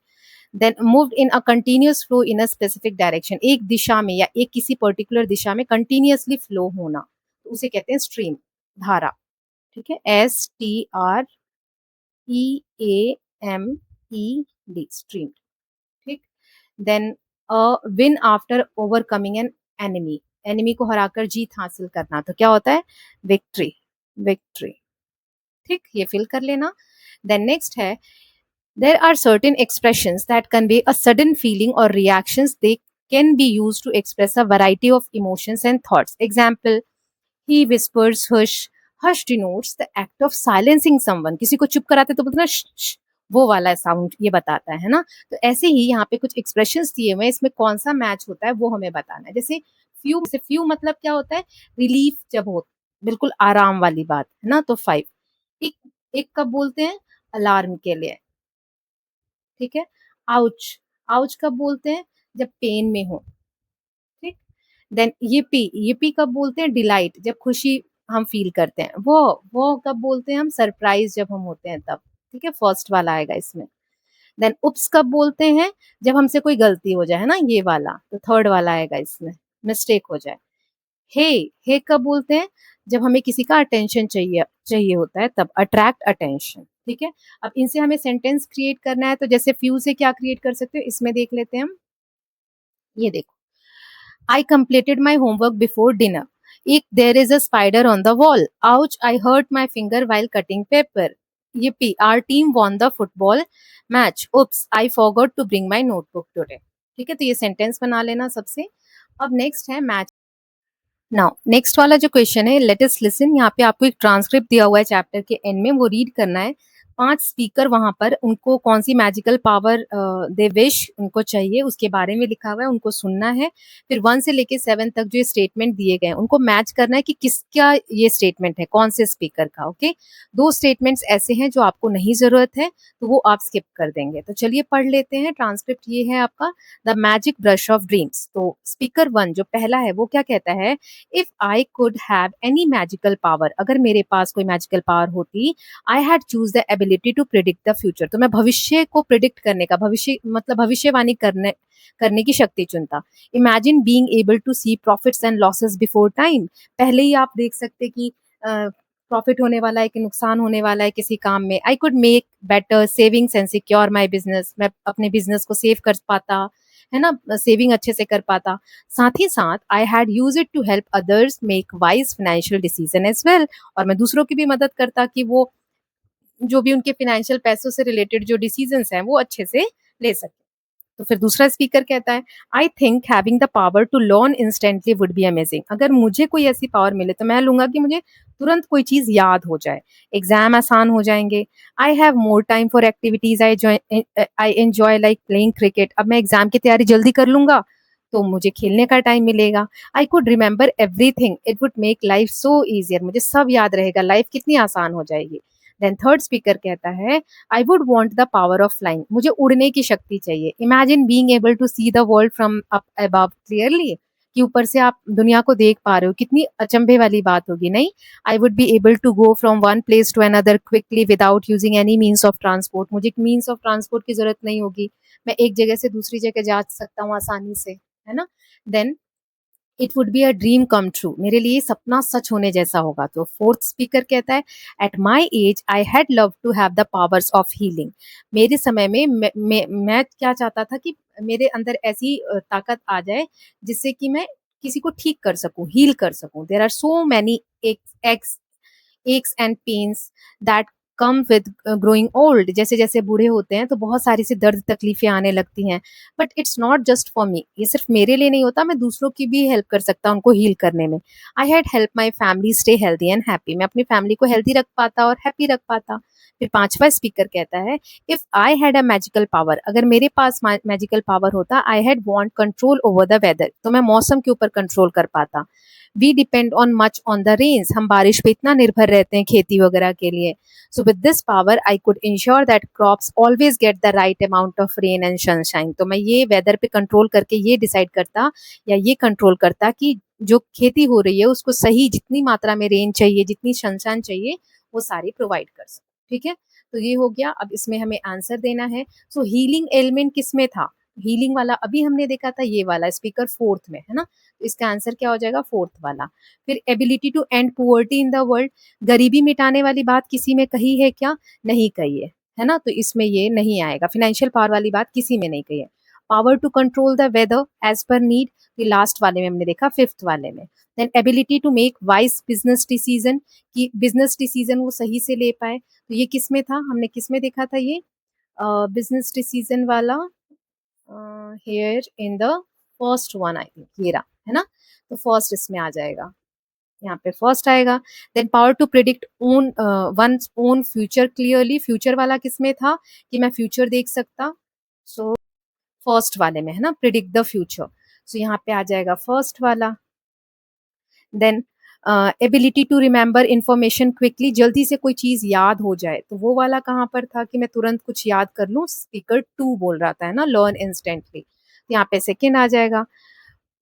Then moved in a continuous flow in a specific direction, एक दिशा में या एक किसी पर्टिकुलर दिशा में कंटिन्यूअसली फ्लो होना, तो उसे कहते हैं स्ट्रीम, धारा. ठीक है, STREAMED, स्ट्रीम. ठीक, then win after overcoming an enemy, enemy को हराकर जीत हासिल करना. तो क्या होता है, विक्ट्री, विक्ट्री. ठीक, ये फिल कर लेना. देन नेक्स्ट है there are certain expressions that convey a sudden feeling or reactions. They can be used to express a variety of emotions and thoughts. Example, he whispers hush. Hush denotes the act of silencing someone. किसी को चुप कराते तो बोलते ना श, वो वाला साउंड ये बताता है ना. तो ऐसे ही यहाँ पे कुछ एक्सप्रेशंस दिए हुए हैं, इसमें कौन सा मैच होता है वो हमें बताना है. जैसे फ्यू मतलब क्या होता है, रिलीफ जब हो, बिल्कुल आराम वाली बात है ना, तो 5। एक एक कब बोलते हैं, अलार्म के लिए, ठीक है। आउच, आउच कब बोलते हैं, जब पेन में हो, ठीक। देन yippee, yippee कब बोलते हैं, डिलाइट, जब खुशी हम फील करते हैं। वो कब बोलते हैं हम, सरप्राइज जब हम होते हैं तब, ठीक है, फर्स्ट वाला आएगा इसमें। देन उप्स कब बोलते हैं, जब हमसे कोई गलती हो जाए, है ना, ये वाला, तो थर्ड वाला आएगा इसमें, मिस्टेक हो जाए। हे, हे कब बोलते हैं, जब हमें किसी का अटेंशन चाहिए चाहिए होता है तब, अट्रैक्ट अटेंशन, ठीक है। अब इनसे हमें सेंटेंस क्रिएट करना है, तो जैसे फ्यू से क्या क्रिएट कर सकते हो, इसमें देख लेते हैं हम। ये देखो, I completed my homework before dinner. If there is a spider on the wall. Ouch, I hurt my finger while cutting paper. Yippee, our team won the football match. Oops, I forgot to bring my notebook today. ठीक है, तो ये sentence बना लेना सबसे। अब next है match. Now next वाला जो क्वेश्चन है, लेट अस लिसन। यहाँ पे आपको एक ट्रांसक्रिप्ट दिया हुआ है चैप्टर के एंड में, वो रीड करना है। 5 स्पीकर वहां पर, उनको कौन सी मैजिकल पावर दे विश उनको चाहिए, उसके बारे में लिखा हुआ है, उनको सुनना है। फिर 1 से लेके 7 तक जो स्टेटमेंट दिए गए हैं उनको मैच करना है कि किसका ये स्टेटमेंट है, कौन से स्पीकर का। ओके, 2 स्टेटमेंट्स ऐसे हैं जो आपको नहीं जरूरत है, तो वो आप स्किप कर देंगे। तो चलिए पढ़ लेते हैं। ट्रांसक्रिप्ट ये है आपका, the magic brush of dreams. तो स्पीकर 1 जो पहला है वो क्या कहता है, if I could have any magical power, अगर मेरे पास कोई मैजिकल पावर होती, I had choose the ability to predict the future. तो मैं भविष्य को प्रिडिक्ट करने का, भविष्य मतलब भविष्यवाणी करने की शक्ति चुनता। Imagine being able to see profits and losses before time. पहले ही आप देख सकते कि प्रॉफिट होने वाला है कि नुकसान होने वाला है किसी काम में। I could make better savings and secure my business, मैं अपने बिजनेस को सेव कर पाता, है ना, सेविंग अच्छे से कर पाता। साथ ही साथ I had use it to help others make wise financial decision as well, और मैं दूसरों की भी मदद करता कि वो जो भी उनके फाइनेंशियल पैसों से रिलेटेड जो डिसीजंस हैं वो अच्छे से ले सके। तो फिर दूसरा स्पीकर कहता है, I think having the power to learn instantly would be amazing. अगर मुझे कोई ऐसी पावर मिले तो मैं लूंगा कि मुझे तुरंत कोई चीज याद हो जाए, एग्जाम आसान हो जाएंगे। I have more time for activities I enjoy like playing cricket. अब मैं एग्जाम की तैयारी जल्दी कर लूंगा तो मुझे खेलने का टाइम मिलेगा। I could remember everything, it would make life so easier. मुझे सब याद रहेगा, लाइफ कितनी आसान हो जाएगी। देन थर्ड स्पीकर कहता है, I would want the power of flying. मुझे उड़ने की शक्ति चाहिए। Imagine being able to see the world from up above clearly, कि ऊपर से आप दुनिया को देख पा रहे हो, कितनी अचंभे वाली बात होगी, नहीं। I would be able to go from one place to another quickly without using any means of transport. मुझे मीन्स ऑफ ट्रांसपोर्ट की जरूरत नहीं होगी, मैं एक जगह से दूसरी जगह जा सकता हूँ आसानी से, है ना। Then it would be a dream come true, मेरे लिए सपना सच होने जैसा होगा। तो फोर्थ स्पीकर कहता है, at my age I had love to have the powers of healing. मेरे समय में मैं क्या चाहता था कि मेरे अंदर ऐसी ताकत आ जाए जिससे कि मैं किसी को ठीक कर सकूं, हील कर सकूं। There are so many aches aches and pains that come with growing old. जैसे जैसे बूढ़े होते हैं तो बहुत सारी सी दर्द तकलीफें आने लगती हैं। But it's not just for me, ये सिर्फ मेरे लिए नहीं होता, मैं दूसरों की भी हेल्प कर सकता हूँ उनको हील करने में। I had help my family stay healthy and happy, मैं अपनी फैमिली को हेल्दी रख पाता और हैप्पी रख पाता। फिर पांचवा स्पीकर कहता है, if I had a magical power, अगर मेरे पास मैजिकल पावर होता, I had want control over the weather, तो मैं मौसम के ऊपर कंट्रोल कर पाता। We depend on much on the rains, हम बारिश पे इतना निर्भर रहते हैं खेती वगैरह के लिए। So with this power, I could ensure that crops always get the right amount of rain and sunshine. तो मैं ये वेदर पे कंट्रोल करके ये डिसाइड करता या ये कंट्रोल करता कि जो खेती हो रही है उसको सही जितनी मात्रा में रेन चाहिए, जितनी सनशाइन चाहिए, वो सारी प्रोवाइड कर सकूं। ठीक है, तो ये हो गया। अब इसमें हमें आंसर देना है। सो हीलिंग एलिमेंट किस में था, हीलिंग वाला अभी हमने देखा था, ये वाला स्पीकर फोर्थ में है ना, तो इसका आंसर क्या हो जाएगा, फोर्थ वाला। फिर ability to end poverty in the world, गरीबी मिटाने वाली बात किसी में कही है क्या, नहीं कही है ना, तो इसमें ये नहीं आएगा। फाइनेंशियल पावर वाली बात किसी में नहीं कही है। Power to control the weather as per need, ये लास्ट वाले में हमने देखा, फिफ्थ वाले में। Then ability to make wise business decision, कि बिजनेस डिसीजन वो सही से ले पाए, तो ये किस में था, हमने किस में देखा था ये बिजनेस डिसीजन वाला, here in the first one, I think ये रहा, है ना। तो फर्स्ट इसमें आ जाएगा, यहाँ पे फर्स्ट आएगा। Then power to predict own one own future clearly, future वाला किसमें था कि मैं फ्यूचर देख सकता, सो फर्स्ट वाले में है ना, प्रिडिक्ट द फ्यूचर। सो यहाँ पे आ जाएगा फर्स्ट वाला। Then ability to remember information quickly, जल्दी से कोई चीज याद हो जाए, तो वो वाला कहाँ पर था कि मैं तुरंत कुछ याद कर लूँ, स्पीकर 2 बोल रहा था, है ना, लर्न इंस्टेंटली, यहाँ पे सेकेंड आ जाएगा।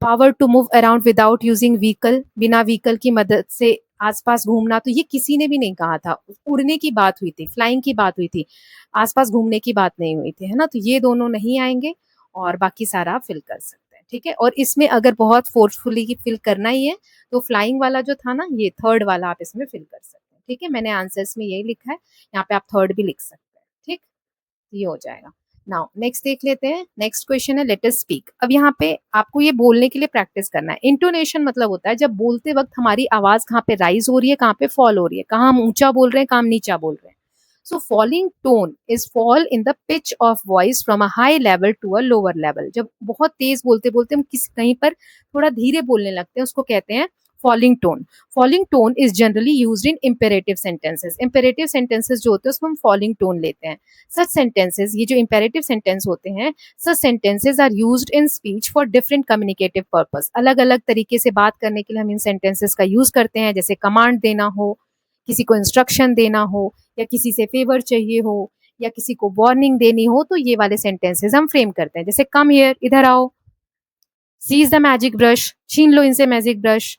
Power to move around without using vehicle, बिना व्हीकल की मदद से आसपास घूमना, तो ये किसी ने भी नहीं कहा था, उड़ने की बात हुई थी, फ्लाइंग की बात हुई थी, आसपास घूमने की बात नहीं हुई थी, है ना, तो ये दोनों नहीं आएंगे और बाकी सारा आप फिल कर सकते हैं, ठीक है। और इसमें अगर बहुत फोर्सफुली फिल करना ही है तो फ्लाइंग वाला जो था ना, ये थर्ड वाला आप इसमें फिल कर सकते हैं, ठीक है। मैंने आंसर्स में यही लिखा है, यहाँ पे आप थर्ड भी लिख सकते हैं, ठीक, ये हो जाएगा। नाउ नेक्स्ट देख लेते हैं, नेक्स्ट क्वेश्चन है लेट अस स्पीक। अब यहाँ पे आपको ये बोलने के लिए प्रैक्टिस करना है। इंटोनेशन मतलब होता है जब बोलते वक्त हमारी आवाज कहाँ पे राइज हो रही है, कहाँ पे फॉल हो रही है, कहाँ हम ऊंचा बोल रहे हैं, कहाँ हम नीचा बोल रहे हैं। So falling tone is fall in the pitch of voice from a high level to a lower level. जब बहुत तेज बोलते बोलते हम किसी कहीं पर थोड़ा धीरे बोलने लगते हैं, उसको कहते हैं falling tone. Falling tone is generally used in imperative sentences. Imperative sentences जो होते हैं उसमें हम फॉलिंग टोन लेते हैं। सच सेंटेंसेस, ये जो इंपेरेटिव सेंटेंस होते हैं, such sentences are used in speech for different communicative purpose. अलग अलग तरीके से बात करने के लिए हम इन सेंटेंसेस का यूज करते हैं, जैसे कमांड देना हो, किसी को इंस्ट्रक्शन देना हो, या किसी से फेवर चाहिए हो, या किसी को वार्निंग देनी हो, तो ये वाले सेंटेंसेस हम फ्रेम करते हैं, जैसे कम हियर, इधर आओ, सीज द मैजिक ब्रश, छीन लो इनसे मैजिक ब्रश,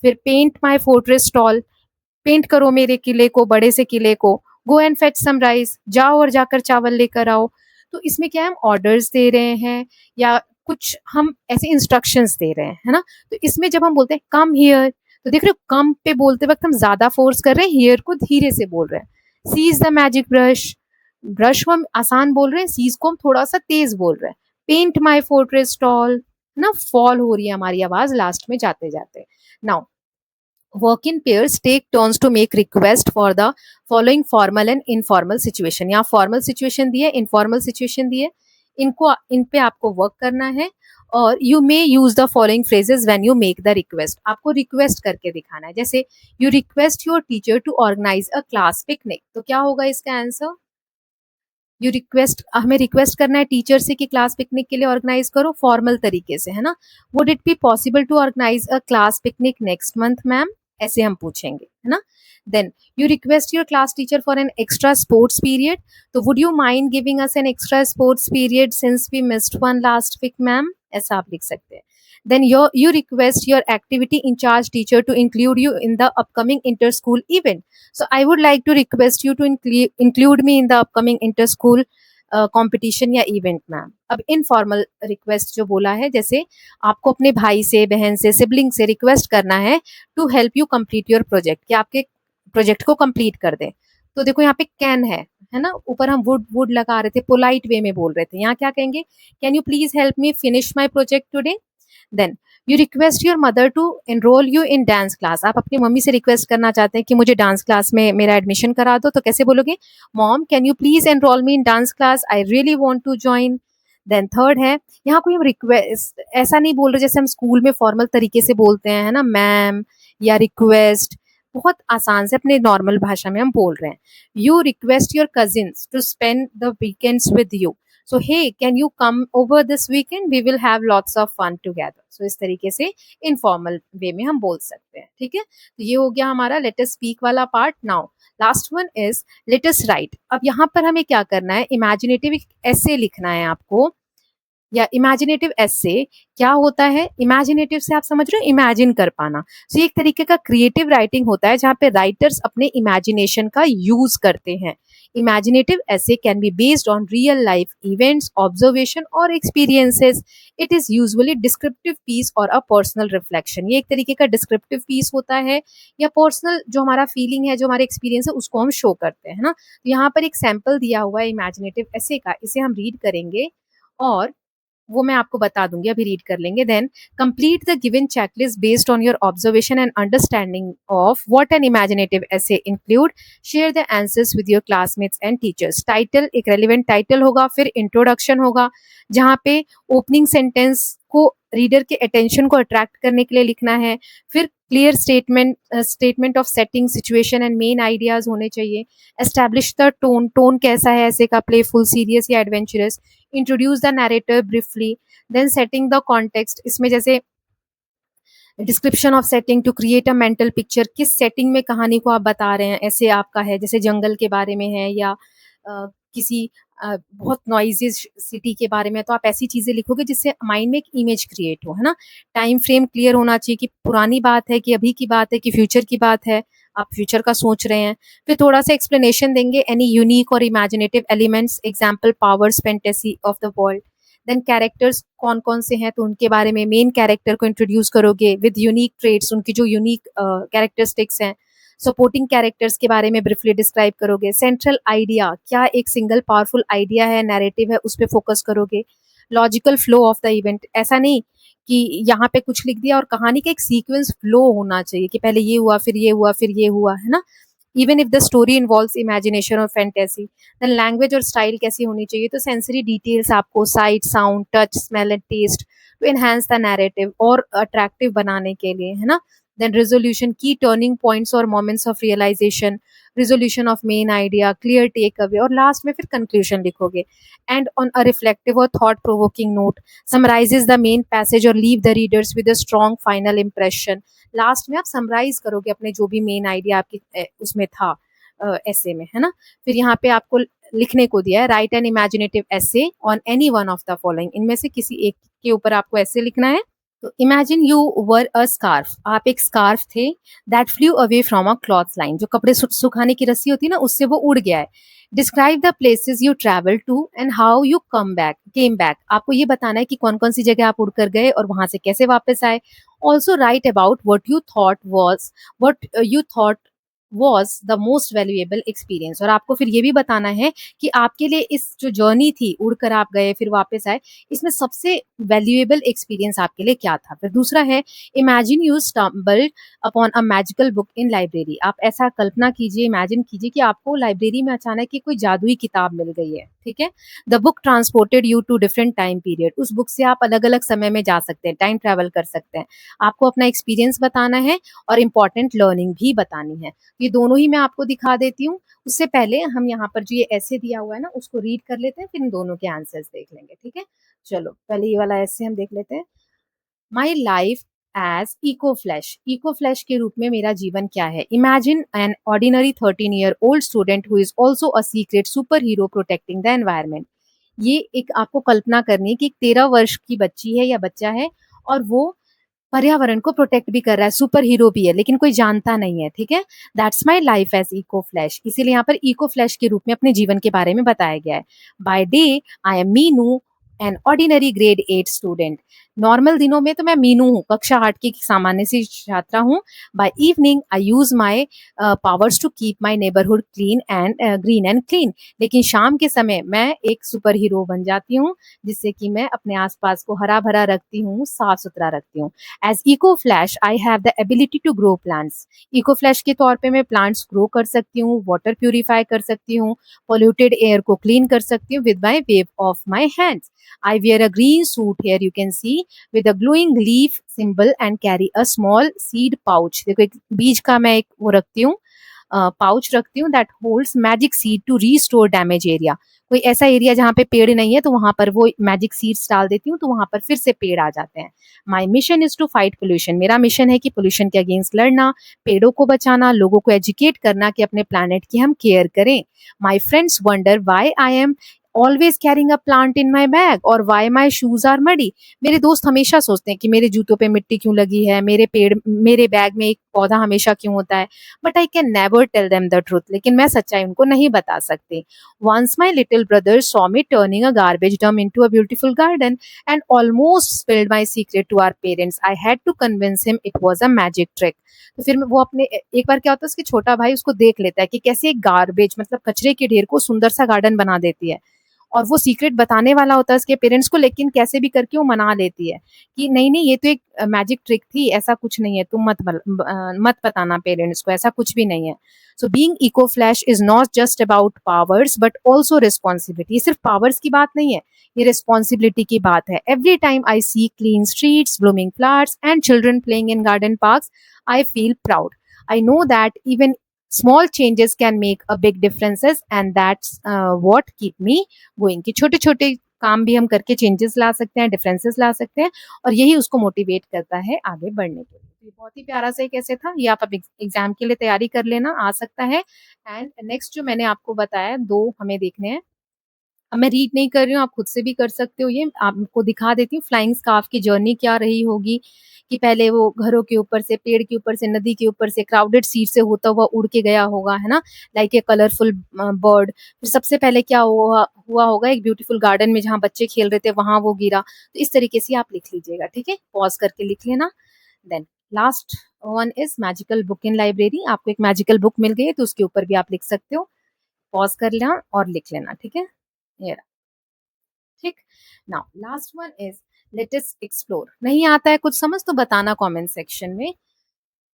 फिर paint my fortress tall, paint करो मेरे किले को, बड़े से किले को, go and fetch some rice, जाओ और जाकर चावल लेकर आओ। तो इसमें क्या है, हम ऑर्डर्स दे रहे हैं या कुछ हम ऐसे इंस्ट्रक्शंस दे रहे हैं, है ना। तो इसमें जब हम बोलते हैं कम हियर, तो देख रहे हो कम पे बोलते वक्त हम ज्यादा फोर्स कर रहे हैं, हियर को धीरे से बोल रहे हैं। Seize the magic brush, brush को हम आसान बोल रहे हैं, सीज को हम थोड़ा सा तेज बोल रहे हैं। पेंट माई फोर्ट्रेस टॉल, है ना, फॉल हो रही है हमारी आवाज लास्ट में जाते जाते। Now work in pairs take turns to make request for the following formal and informal situation। यहाँ formal situation दी है, informal situation दी है, इनको इन पे आपको वर्क करना है। और you may use the following phrases when you make the request। आपको रिक्वेस्ट करके दिखाना है, जैसे you request your teacher to organize a class picnic, तो क्या होगा इसका आंसर, यू रिक्वेस्ट, हमें रिक्वेस्ट करना है टीचर से कि क्लास पिकनिक के लिए ऑर्गेनाइज करो फॉर्मल तरीके से, है ना। Would it be possible to organise a class picnic next month ma'am, ऐसे हम पूछेंगे, है ना। Then you request your class teacher for an extra sports period, तो would you mind giving us an extra sports period since we missed one last week ma'am, ऐसा आप लिख सकते हैं। then you request your activity in charge teacher to include you in the upcoming inter school event, so I would like to request you to include me in the upcoming inter school competition या event ma'am. अब informal request जो बोला है, जैसे आपको अपने भाई से, बहन से, सिबलिंग से रिक्वेस्ट करना है to help you complete your project, कि आपके प्रोजेक्ट को कंप्लीट कर दें। तो देखो यहाँ पे कैन है ना, ऊपर हम वुड लगा रहे थे, पोलाइट वे में बोल रहे थे, यहाँ क्या कहेंगे, can you please help me finish my project today. Then you request your mother to enroll you in dance class, आप अपनी मम्मी से रिक्वेस्ट करना चाहते हैं कि मुझे डांस क्लास में मेरा एडमिशन करा दो, तो कैसे बोलोगे, mom can you please enroll me in dance class, I really want to join. Then third है, यहाँ कोई हम रिक्वेस्ट ऐसा नहीं बोल रहे जैसे हम स्कूल में फॉर्मल तरीके से बोलते हैं, है ना, मैम या रिक्वेस्ट, बहुत आसान से अपने नॉर्मल भाषा में हम बोल रहे हैं। You request your cousins to spend the weekends with you, so hey can you come over this weekend, we will have lots of fun together। so इस तरीके से इनफॉर्मल वे में हम बोल सकते हैं, ठीक है। तो ये हो गया हमारा लेट अस स्पीक वाला part. Now last one is let us right. अब यहाँ पर हमें क्या करना है, इमेजिनेटिव ऐसे लिखना है आपको, या इमेजिनेटिव एसे क्या होता है, इमेजिनेटिव से आप समझ रहे हो इमेजिन कर पाना। सो ये एक तरीके का क्रिएटिव राइटिंग होता है जहाँ पे राइटर्स अपने इमेजिनेशन का यूज करते हैं। Imaginative essay can be based on real life events, observation और experiences. It is usually descriptive piece और अ पर्सनल रिफ्लेक्शन। ये एक तरीके का डिस्क्रिप्टिव पीस होता है या पर्सनल जो हमारा फीलिंग है, जो हमारे एक्सपीरियंस है, उसको हम शो करते हैं, ना। तो यहाँ पर एक सैंपल दिया हुआ है इमेजिनेटिव एसे का, इसे हम रीड करेंगे और वो मैं आपको बता दूंगी, अभी रीड कर लेंगे। Then complete the given checklist based on your observation and understanding of what an imaginative essay include, share the answers with your classmates and teachers. Title, एक रेलिवेंट टाइटल होगा, फिर इंट्रोडक्शन होगा जहाँ पे ओपनिंग सेंटेंस को reader के attention को attract करने के लिए लिखना है, फिर clear statement of setting, situation and main ideas होने चाहिए। एस्टैब्लिश द टोन, टोन कैसा है ऐसे का, प्लेफुल, सीरियस या adventurous. Introduce the narrator briefly, then setting the context, इसमें जैसे description of setting to create a mental picture, किस setting में कहानी को आप बता रहे हैं, ऐसे आपका है जैसे जंगल के बारे में है या किसी बहुत नॉइज़ी सिटी के बारे में, तो आप ऐसी चीज़ें लिखोगे जिससे माइंड में एक इमेज क्रिएट हो, है ना? टाइम फ्रेम क्लियर होना चाहिए कि पुरानी बात है कि अभी की बात है कि फ्यूचर की बात है, आप फ्यूचर का सोच रहे हैं। फिर थोड़ा-सा एक्सप्लेनेशन देंगे, एनी यूनिक और imaginative elements, example powers, fantasy of the world. Then characters कौन-कौन से हैं तो उनके बारे में मेन कैरेक्टर को इंट्रोड्यूस करोगे विद यूनिक ट्रेट्स, उनकी जो यूनिक कैरेक्टरिस्टिक्स हैं। सपोर्टिंग कैरेक्टर्स के बारे में ब्रीफली डिस्क्राइब करोगे। सेंट्रल आइडिया, क्या एक सिंगल पावरफुल आइडिया है, नैरेटिव है, उस पे फोकस करोगे। Logical flow of the event, ऐसा नहीं कि यहाँ पे कुछ लिख दिया और कहानी का एक सीक्वेंस फ्लो होना चाहिए कि पहले ये हुआ, फिर ये हुआ, फिर ये हुआ, है ना? Even if the story involves imagination और फैंटेसी। देन लैंग्वेज और स्टाइल कैसी होनी चाहिए, तो सेंसरी डिटेल्स आपको sight, sound, touch, smell and taste to enhance the narrative और अट्रैक्टिव बनाने के लिए, है ना? Then resolution, key turning points or moments of realization, resolution of main idea, clear takeaway, और लास्ट में फिर conclusion लिखोगे. And on a reflective or thought provoking note, summarizes the main passage or leave the readers with a strong final impression. Last में आप summarise करोगे अपने जो भी मेन आइडिया आपकी उसमें था ऐसे में, है ना? फिर यहाँ पे आपको लिखने को दिया है, write an imaginative essay on any one of the following, इनमें से किसी एक के ऊपर आपको ऐसे लिखना है। तो imagine you were a scarf, आप एक स्कार्फ थे, that flu away from a cloth line, जो कपड़े सुखाने की रस्सी होती है ना, उससे वो उड़ गया है। Describe the places you travel to and how you came back, आपको ये बताना है कि कौन कौन सी जगह आप उड़कर गए और वहां से कैसे वापस आए। Also right about what you thought was the most valuable experience, और आपको फिर ये भी बताना है कि आपके लिए इस जो जर्नी थी, उड़कर आप गए फिर वापस आए, इसमें सबसे वैल्यूएबल एक्सपीरियंस आपके लिए क्या था। फिर दूसरा है, imagine you stumbled upon a magical book in library, आप ऐसा कल्पना कीजिए, इमेजिन कीजिए कि आपको लाइब्रेरी में अचानक ही कोई जादुई किताब मिल गई है, ठीक है। The book transported you to different time period, उस बुक से आप अलग अलग समय में जा सकते हैं, टाइम ट्रैवल कर सकते हैं। आपको अपना एक्सपीरियंस बताना है और इंपॉर्टेंट लर्निंग भी बतानी है। ये दोनों ही मैं आपको दिखा देती हूँ। उससे पहले हम यहाँ पर जो ये ऐसे दिया हुआ है ना, उसको रीड कर लेते हैं, फिर इन दोनों के आंसर्स देख लेंगे, ठीक है। चलो पहले ये वाला ऐसे हम देख लेते हैं। My life as eco flash के रूप में मेरा जीवन क्या है। Imagine an ordinary 13-year-old student who is also a secret super hero protecting the environment. ये एक आपको कल्पना करनी है कि एक 13 वर्ष की बच्ची है या बच्चा है और वो पर्यावरण को प्रोटेक्ट भी कर रहा है, सुपर हीरो भी है, लेकिन कोई जानता नहीं है, ठीक है। That's my life as eco flash, इसीलिए यहाँ पर इको फ्लैश के रूप में अपने जीवन के बारे में बताया गया है। By day I am Meenu, an ordinary grade 8 student, normal दिनों में तो मैं मीनू हूँ, कक्षा 8 की सामान्य सी छात्रा हूँ। By evening I use my powers to keep my neighbourhood clean and green and clean, लेकिन शाम के समय मैं एक सुपर हीरो बन जाती हूँ, जिससे कि मैं अपने आसपास को हरा भरा रखती हूँ, साफ सुथरा रखती हूँ। As eco flash I have the ability to grow plants, eco flash के तौर पे मैं प्लांट्स ग्रो कर सकती हूँ, वाटर प्यूरिफाई कर सकती हूँ, पोल्यूटेड एयर को क्लीन कर सकती हूँ with my wave of my hands. I wear a green suit here you can see with a glowing leaf symbol and carry a small seed pouch। देखो एक बीज का मैं एक वो रखती हूँ, पाउच रखती हूँ, that holds magic seed to restore damage area. कोई ऐसा एरिया जहाँ पे पेड़ नहीं है तो वहां पर वो मैजिक सीड्स डाल देती हूँ, तो वहां पर फिर से पेड़ आ जाते हैं। My mission is to fight pollution, मेरा मिशन है कि पोल्यूशन के अगेंस्ट लड़ना, पेड़ों को बचाना, लोगों को एजुकेट करना कि अपने प्लानट की हम केयर करें। My friends wonder why I am always carrying a plant in my bag और why my shoes are muddy, मेरे दोस्त हमेशा सोचते हैं कि मेरे जूतों पे मिट्टी क्यों लगी है, मेरे बैग में एक पौधा हमेशा क्यों होता है, but I can never tell them the truth, लेकिन मैं सच्चाई उनको नहीं बता सकती। Once my little brother saw me turning a garbage dump into a beautiful garden and almost spilled my secret to our parents, I had to convince him it was a magic trick. तो फिर वो अपने एक बार क्या होता है, उसके छोटा भाई उसको देख लेता है कि कैसे एक गार्बेज मतलब कचरे के ढेर को सुंदर सा गार्डन बना देती है, और वो सीक्रेट बताने वाला होता है उसके पेरेंट्स को, लेकिन कैसे भी करके वो मना लेती है कि नहीं नहीं ये तो एक मैजिक ट्रिक थी, ऐसा कुछ नहीं है, तुम मत बताना पेरेंट्स को, ऐसा कुछ भी नहीं है। So being eco flash is not just about powers but also responsibility, ये सिर्फ पावर्स की बात नहीं है, ये रिस्पॉन्सिबिलिटी की बात है। Every time I see clean streets, blooming flowers and children playing in garden parks, I feel proud. I know that even small changes can make a big differences and that's what keep me going, कि छोटे छोटे काम भी हम करके changes ला सकते हैं, differences ला सकते हैं और यही उसको मोटिवेट करता है आगे बढ़ने के लिए। तो ये बहुत ही प्यारा सा एक ऐसे था, ये आप एग्जाम के लिए तैयारी कर लेना, आ सकता है। एंड नेक्स्ट जो मैंने आपको बताया 2 हमें देखने हैं। अब मैं रीड नहीं कर रही हूँ, आप खुद से भी कर सकते हो ये। आपको दिखा देती हूँ फ्लाइंग स्कार्फ की जर्नी क्या रही होगी, कि पहले वो घरों के ऊपर से, पेड़ के ऊपर से, नदी के ऊपर से, क्राउडेड सीट से होता हुआ उड़ के गया होगा, है ना? Like a colourful bird. फिर सबसे पहले क्या हुआ हुआ होगा, एक ब्यूटीफुल गार्डन में जहाँ बच्चे खेल रहे थे, वहाँ वो गिरा। तो इस तरीके से आप लिख लीजिएगा, ठीक है? पॉज़ करके लिख लेना। Then last one is magical book in library. आपको एक मैजिकल बुक मिल गई है, तो उसके ऊपर भी आप लिख सकते हो। पॉज़ कर लेना और लिख लेना, ठीक है? ये रहा। ठीक। Now last one is let us explore. नहीं आता है कुछ समझ तो बताना कमेंट सेक्शन में।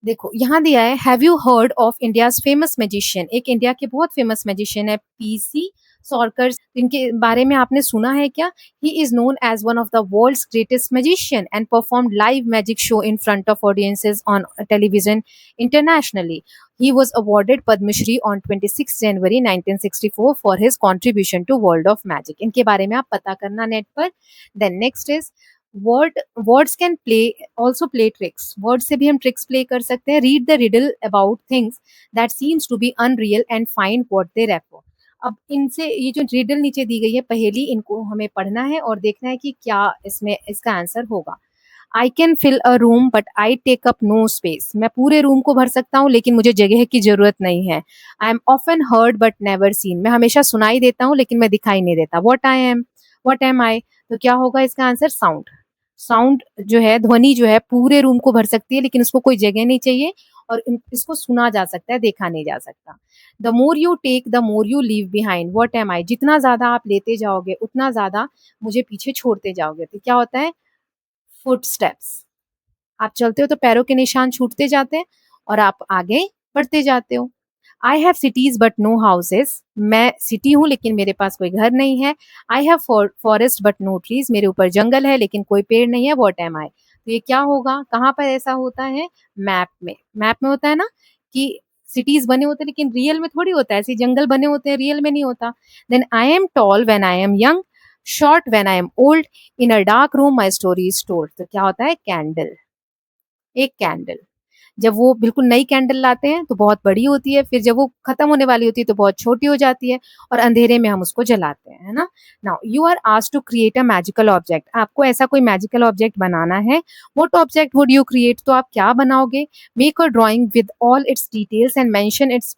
देखो यहाँ दिया है, have you heard of India's famous magician. एक इंडिया के बहुत फेमस मैजिशियन है पीसी सॉर्कर। इनके बारे में आपने सुना है क्या? He is known as one of the world's greatest magician and perform live magic show in front of audiences on television internationally. He was awarded Padma Shri on 26 January 1964 for his contribution to world of magic. इनके बारे में आप पता करना net पर। Then next is words can play also play tricks. Words से भी हम tricks play कर सकते हैं। Read the riddle about things that seems to be unreal and find what they refer. अब इनसे ये जो रिडल नीचे दी गई है पहेली, इनको हमें पढ़ना है और देखना है कि क्या इसमें इसका आंसर होगा। I can fill a room but I take up no space. मैं पूरे रूम को भर सकता हूँ लेकिन मुझे जगह की जरूरत नहीं है। I am often heard but never seen. मैं हमेशा सुनाई देता हूँ लेकिन मैं दिखाई नहीं देता। What am I. तो क्या होगा इसका आंसर? साउंड। साउंड जो है, ध्वनि जो है, पूरे रूम को भर सकती है लेकिन उसको कोई जगह नहीं चाहिए और इसको सुना जा सकता है, देखा नहीं जा सकता। The more you take the more you leave behind. What am I. जितना ज्यादा आप लेते जाओगे उतना ज्यादा मुझे पीछे छोड़ते जाओगे। तो क्या होता है? फुटस्टेप्स। आप चलते हो तो पैरों के निशान छूटते जाते हैं और आप आगे बढ़ते जाते हो। I have cities but no houses. मैं सिटी हूँ लेकिन मेरे पास कोई घर नहीं है। I have forest but no trees. मेरे ऊपर जंगल है लेकिन कोई पेड़ नहीं है। What am I. तो ये क्या होगा? कहाँ पर ऐसा होता है? मैप में। मैप में होता है ना कि सिटीज बने होते हैं लेकिन रियल में थोड़ी होता है, ऐसे जंगल बने होते हैं, रियल में नहीं होता। Then I am tall when I am young, short when I am old, in a dark room my story is told. तो क्या होता है? कैंडल। एक कैंडल। जब वो बिल्कुल नई कैंडल लाते हैं तो बहुत बड़ी होती है, फिर जब वो खत्म होने वाली होती है तो बहुत छोटी हो जाती है और अंधेरे में हम उसको जलाते हैं, है ना? Now you are asked to create a magical object. आपको ऐसा कोई मैजिकल ऑब्जेक्ट बनाना है। What object would you create? तो आप क्या बनाओगे? Make a drawing with all its details and mention its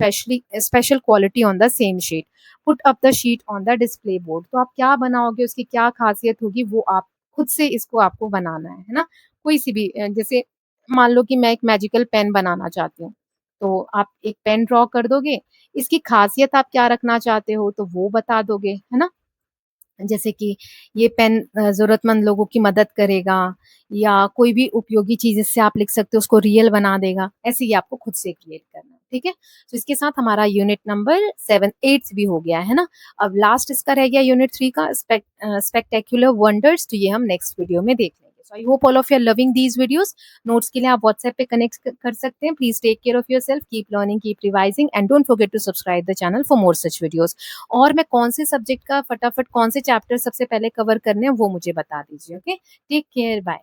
special quality on the same sheet. Put up the sheet on the display board. तो आप क्या बनाओगे, उसकी क्या खासियत होगी, वो आप खुद से इसको आपको बनाना है ना? कोई सी भी जैसे मान लो कि मैं एक मैजिकल पेन बनाना चाहती हूँ, तो आप एक पेन ड्रॉ कर दोगे, इसकी खासियत आप क्या रखना चाहते हो तो वो बता दोगे, है ना? जैसे कि ये पेन ज़रूरतमंद लोगों की मदद करेगा या कोई भी उपयोगी चीज़ इससे आप लिख सकते हो उसको रियल बना देगा, ऐसे ही आपको खुद से क्रिएट करना है, ठीक है? तो इसके साथ हमारा यूनिट नंबर 7 8 भी हो गया है ना? अब लास्ट इसका रह गया यूनिट 3 का स्पेक्टेक्युलर वंडर्स। तो ये हम नेक्स्ट वीडियो में देख लेंगे। So I hope all of you are loving these videos. Notes के लिए आप व्हाट्सएप पे कनेक्ट कर सकते हैं। Please take care of yourself, keep learning, keep revising and don't forget to subscribe the channel for more such videos. और मैं कौन से सब्जेक्ट का फटाफट कौन से चैप्टर सबसे पहले कवर करने हैं वो मुझे बता दीजिए। Okay, take care, bye.